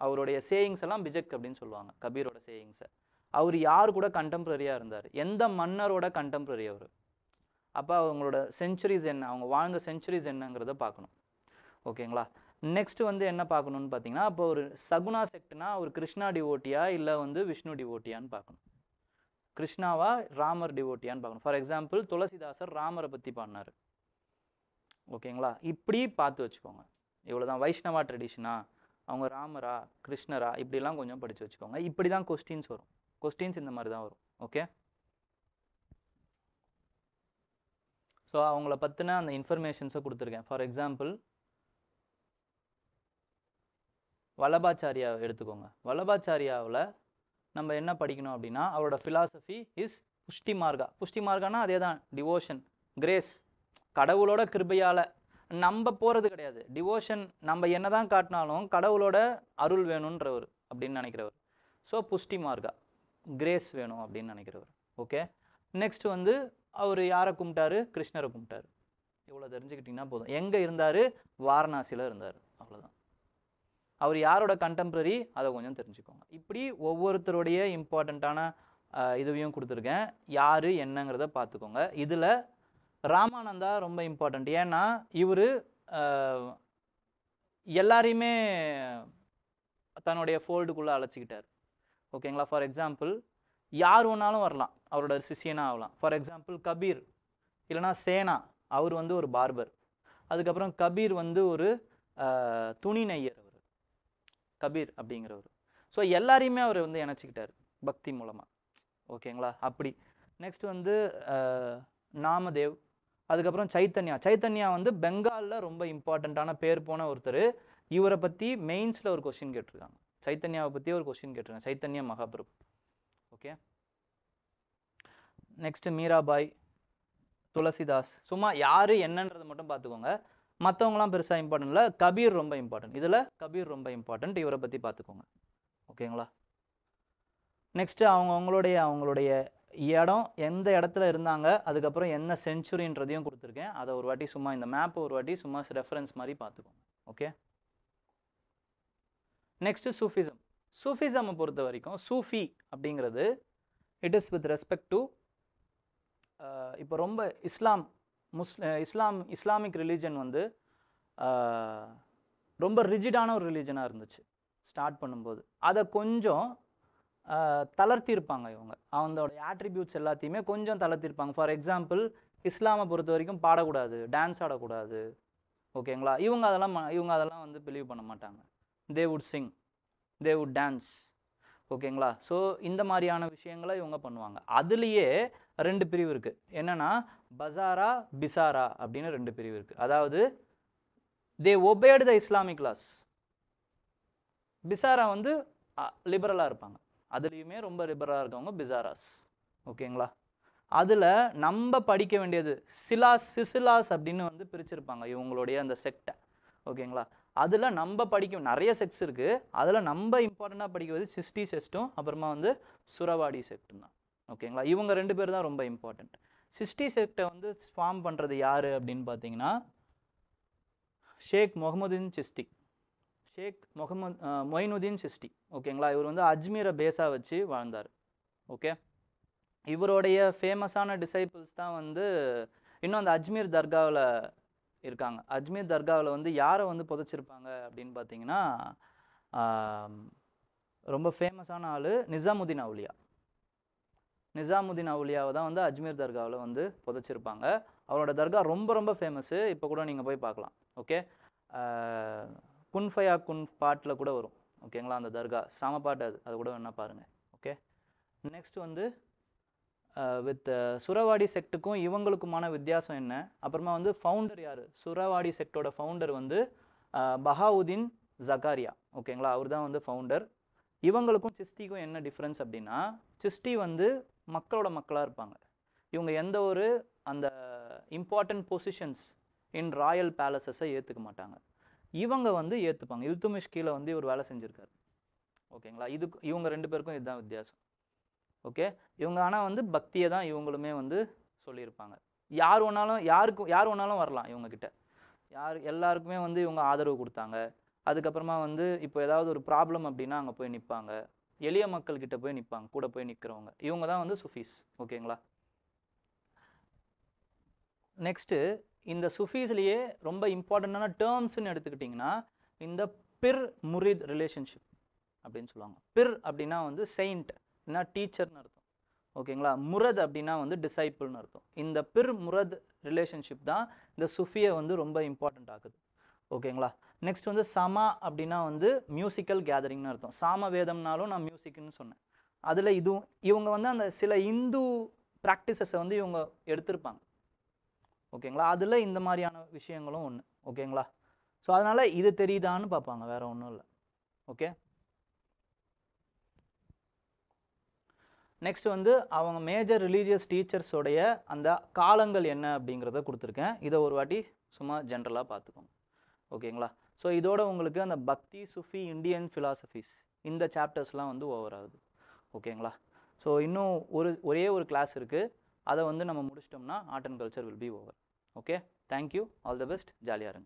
அவருடைய சேயிங்ஸ் எல்லாம் பிஜக் அப்படின்னு சொல்லுவாங்க, கபீரோட சேயிங்ஸை. அவர் யார் கூட கண்டெம்ப்ரரியாக இருந்தார், எந்த மன்னரோட கண்டெம்ப்ரரி அவர். அப்போ அவங்களோட செஞ்சுரிஸ் என்ன, அவங்க வாழ்ந்த செஞ்சுரிஸ் என்னங்கிறத பார்க்கணும். ஓகேங்களா? நெக்ஸ்ட் வந்து என்ன பார்க்கணும்னு பார்த்தீங்கன்னா அப்போ ஒரு சகுணா செக்ட்னா ஒரு கிருஷ்ணா டிவோட்டியா இல்லை வந்து விஷ்ணு டிவோட்டியான்னு பார்க்கணும். கிருஷ்ணாவா ராமர் டிவோட்டியான்னு பார்க்கணும். ஃபார் எக்ஸாம்பிள் துளசிதாசர் ராமரை பற்றி பாடினார். ஓகேங்களா? இப்படி பார்த்து வச்சுக்கோங்க. இவ்வளோதான். வைஷ்ணவா ட்ரெடிஷனா, அவங்க ராமரா கிருஷ்ணரா இப்படிலாம் கொஞ்சம் படித்து வச்சுக்கோங்க. இப்படி தான் கொஸ்டின்ஸ் வரும். கொஸ்டின்ஸ் இந்த மாதிரி தான் வரும். ஓகே? ஸோ அவங்கள பற்றின அந்த இன்ஃபர்மேஷன்ஸை கொடுத்துருக்கேன். ஃபார் எக்ஸாம்பிள் வல்லபாச்சாரியா எடுத்துக்கோங்க. வல்லபாச்சாரியாவில் நம்ம என்ன படிக்கணும் அப்படின்னா அவரோட ஃபிலாசபி இஸ் புஷ்டி மார்கா. புஷ்டி மார்கானா அதே தான், டிவோஷன், கிரேஸ். கடவுளோட கிருபையால் நம்ம போகிறது கிடையாது. டிவோஷன் நம்ம என்ன தான் காட்டினாலும் கடவுளோட அருள் வேணுன்றவர் அப்படின்னு நினைக்கிறவர். ஸோ புஷ்டி மார்கா, கிரேஸ் வேணும் அப்படின்னு நினைக்கிறவர். ஓகே? நெக்ஸ்ட் வந்து அவர் யாரை கும்பிட்டாரு, கிருஷ்ணரை கும்பிட்டாரு. இவ்வளோ தெரிஞ்சுக்கிட்டிங்கன்னா போதும். எங்கே இருந்தார், வாரணாசியில் இருந்தார். அவ்வளோதான். அவர் யாரோட கண்டெம்ப்ரரி அதை கொஞ்சம் தெரிஞ்சுக்கோங்க. இப்படி ஒவ்வொருத்தருடைய இம்பார்ட்டண்ட்டான இதுவையும் கொடுத்துருக்கேன். யார் என்னங்கிறத பார்த்துக்கோங்க. இதில் ராமானந்தா ரொம்ப இம்பார்ட்டண்ட். ஏன்னா இவர் எல்லாரையுமே தன்னுடைய ஃபோல்டுக்குள்ளே அழைச்சிக்கிட்டார். ஓகேங்களா? ஃபார் எக்ஸாம்பிள் யார் ஒன்றாலும் வரலாம், அவரோட சிஷியனாக ஆகலாம். ஃபார் எக்ஸாம்பிள் கபீர் இல்லைனா சேனா, அவர் வந்து ஒரு பார்பர். அதுக்கப்புறம் கபீர் வந்து ஒரு துணி நெய்யர். அவர் கபீர் அப்படிங்கிறவர். ஸோ எல்லாரையுமே அவர் வந்து இணைச்சிக்கிட்டார் பக்தி மூலமாக. ஓகேங்களா? அப்படி நெக்ஸ்ட் வந்து நாமதேவ். அதுக்கப்புறம் சைத்தன்யா வந்து பெங்காலில் ரொம்ப இம்பார்ட்டண்ட்டான பேர் போன ஒருத்தர். இவரை பற்றி மெயின்ஸில் ஒரு கொஸ்டின் கேட்டிருக்காங்க. சைத்தன்யாவை பற்றி ஒரு கொஸ்டின் கேட்டிருக்காங்க, சைத்தன்யா மகாபிரபு. ஓகே? நெக்ஸ்ட் மீராபாய், துளசிதாஸ். சும்மா யார் என்னன்றதை மட்டும் பார்த்துக்கோங்க. மற்றவங்களாம் பெருசாக இம்பார்ட்டன்ட் இல்லை. கபீர் ரொம்ப இம்பார்ட்டன்ட். இதில் கபீர் ரொம்ப இம்பார்ட்டன்ட். இவரை பற்றி பார்த்துக்கோங்க. ஓகேங்களா? நெக்ஸ்ட்டு அவங்களுடைய இடம், எந்த இடத்துல இருந்தாங்க, அதுக்கப்புறம் என்ன செஞ்சுரின்றதையும் கொடுத்துருக்கேன். அதை ஒரு வாட்டி சும்மா இந்த மேப்பை ஒரு வாட்டி சும்மா ரெஃபரன்ஸ் மாதிரி பார்த்துக்கோங்க. ஓகே? Next Sufism. சூஃபிசம்மை பொறுத்த வரைக்கும் சூஃபி அப்படிங்கிறது it is with respect to இப்போ ரொம்ப இஸ்லாமிக் ரிலீஜன் வந்து ரொம்ப ரிஜிடான ஒரு ரிலீஜனாக இருந்துச்சு ஸ்டார்ட் பண்ணும்போது. அதை கொஞ்சம் தளர்த்திருப்பாங்க இவங்க. அவங்களோட ஆட்ரிபியூட்ஸ் எல்லாத்தையுமே கொஞ்சம் தளர்த்திருப்பாங்க. ஃபார் எக்ஸாம்பிள் இஸ்லாமை பொறுத்த வரைக்கும் பாடக்கூடாது, டான்ஸ் ஆடக்கூடாது. ஓகேங்களா? இவங்க அதெல்லாம் வந்து பிலீவ் பண்ண மாட்டாங்க. They would Singh, they would dance. ஓகேங்களா? ஸோ இந்த மாதிரியான விஷயங்களை இவங்க பண்ணுவாங்க. அதுலேயே 2 பிரிவு இருக்குது. என்னென்னா பசாரா, பிசாரா அப்படின்னு 2 பிரிவு இருக்குது. அதாவது தே ஒபேடு த இஸ்லாமிக் லாஸ். பிசாரா வந்து லிபரலாக இருப்பாங்க. அதுலேயுமே ரொம்ப லிபரலாக இருக்கவங்க பிசாராஸ். ஓகேங்களா? அதில் நம்ம படிக்க வேண்டியது சிசிலாஸ் அப்படின்னு வந்து பிரிச்சிருப்பாங்க இவங்களுடைய அந்த செக்டை. ஓகேங்களா? அதில் நம்ம படிக்கும் நிறைய செக்ட்ஸ் இருக்குது, அதில் நம்ம இம்பார்ட்டண்ட்டாக படிக்கிறது சிஸ்டி செஸ்ட்டும் அப்புறமா வந்து சுரவாடி செக்ட்டும் தான். ஓகேங்களா, இவங்க 2 பேர் தான் ரொம்ப இம்பார்ட்டண்ட். சிஸ்டி செக்டை வந்து ஃபார்ம் பண்ணுறது யார் அப்படின்னு பார்த்தீங்கன்னா ஷேக் முகமதுதீன் சிஸ்டி. ஷேக் மொயினுதீன் சிஸ்டி. ஓகேங்களா, இவர் வந்து அஜ்மீரை பேஸாக வச்சு வாழ்ந்தார். ஓகே, இவருடைய ஃபேமஸான டிசைபிள்ஸ் தான் வந்து இன்னும் அந்த அஜ்மீர் தர்காவில் இருக்காங்க. அஜ்மீர் தர்காவில் வந்து யாரை வந்து புதைச்சிருப்பாங்க அப்படின்னு பார்த்தீங்கன்னா ரொம்ப ஃபேமஸான ஆள் நிசாமுதீன் அவுலியா. நிசாமுதீன் அவுலியாவை தான் வந்து அஜ்மீர் தர்காவில் வந்து புதைச்சிருப்பாங்க. அவரோட தர்கா ரொம்ப ரொம்ப ஃபேமஸ்ஸு. இப்போ கூட நீங்கள் போய் பார்க்கலாம். ஓகே, குன்ஃபயா குன் பாட்டில் கூட வரும். ஓகேங்களா, அந்த தர்கா சாம பாட்டு, அது கூட வேணால் பாருங்கள். ஓகே, நெக்ஸ்ட் வந்து வித் சுரவாடி செக்ட்டுக்கும் இவங்களுக்குமான வித்தியாசம் என்ன, அப்புறமா வந்து ஃபவுண்டர் யார், சுரவாடி செக்டோட ஃபவுண்டர் வந்து பஹாவுதீன் ஜகாரியா. ஓகேங்களா, அவர் தான் வந்து ஃபவுண்டர். இவங்களுக்கும் சிஸ்டிக்கும் என்ன டிஃப்ரென்ஸ் அப்படின்னா, சிஸ்டி வந்து மக்களோட மக்களாக இருப்பாங்க. இவங்க எந்த ஒரு அந்த இம்பார்ட்டன்ட் பொசிஷன்ஸ் இன் ராயல் பேலசஸை ஏற்றுக்க மாட்டாங்க. இவங்க வந்து ஏற்றுப்பாங்க. இல்துமிஷ் கீழே வந்து இவர் வேலை செஞ்சுருக்காரு. ஓகேங்களா, இவங்க 2 பேருக்கும் இதுதான் வித்தியாசம். ஓகே, இவங்க ஆனால் வந்து பக்தியை தான் இவங்களுமே வந்து சொல்லியிருப்பாங்க. யார் வேணாலும் வரலாம் இவங்கக்கிட்ட. எல்லாருக்குமே வந்து இவங்க ஆதரவு கொடுத்தாங்க. அதுக்கப்புறமா வந்து இப்போ ஏதாவது ஒரு ப்ராப்ளம் அப்படின்னா அங்கே போய் நிற்பாங்க. எளிய மக்கள்கிட்ட போய் நிற்பாங்க, கூட போய் நிற்கிறவங்க. இவங்க தான் வந்து சுஃபீஸ். ஓகேங்களா, நெக்ஸ்ட்டு இந்த சுஃபீஸ்லேயே ரொம்ப இம்பார்ட்டண்ட்டான டேர்ம்ஸ்ன்னு எடுத்துக்கிட்டிங்கன்னா இந்த பிர் முரித் ரிலேஷன்ஷிப் அப்படின்னு சொல்லுவாங்க. பிர் அப்படின்னா வந்து செயின்ட், இல்லைனா டீச்சர்னு அர்த்தம். ஓகேங்களா, முரத் அப்படின்னா வந்து டிசைப்பிள்னு அர்த்தம். இந்த பிர் முரத் ரிலேஷன்ஷிப் தான் இந்த சுஃபியை வந்து ரொம்ப இம்பார்ட்டண்ட் ஆகுது. ஓகேங்களா, நெக்ஸ்ட் வந்து சமா அப்படின்னா வந்து மியூசிக்கல் கேதரிங்னு அர்த்தம். சாம வேதம்னாலும் நான் மியூசிக்னு சொன்னேன். அதில் இவங்க வந்து அந்த சில இந்து ப்ராக்டிசஸை வந்து இவங்க எடுத்திருப்பாங்க. ஓகேங்களா, அதில் இந்த மாதிரியான விஷயங்களும் ஒன்று. ஓகேங்களா, ஸோ அதனால் இது தெரியுதான்னு பார்ப்பாங்க, வேறு ஒன்றும் இல்லை. ஓகே, நெக்ஸ்ட் வந்து அவங்க மேஜர் ரிலீஜியஸ் டீச்சர்ஸோடைய அந்த காலங்கள் என்ன அப்படிங்கிறத கொடுத்துருக்கேன். இதை ஒரு வாட்டி சும்மா ஜென்ரலாக பார்த்துக்கோங்க. ஓகேங்களா, ஸோ இதோட உங்களுக்கு அந்த பக்தி, சுஃபி, இந்தியன் ஃபிலாசபிஸ் இந்த சாப்டர்ஸ்லாம் வந்து ஓவர் ஆகுது. ஓகேங்களா, ஸோ இன்னும் ஒரே ஒரு கிளாஸ் இருக்குது. அதை வந்து நம்ம முடிச்சிட்டோம்னா art and culture will be over. Okay, thank you, all the best, ஜாலியாக இருங்க.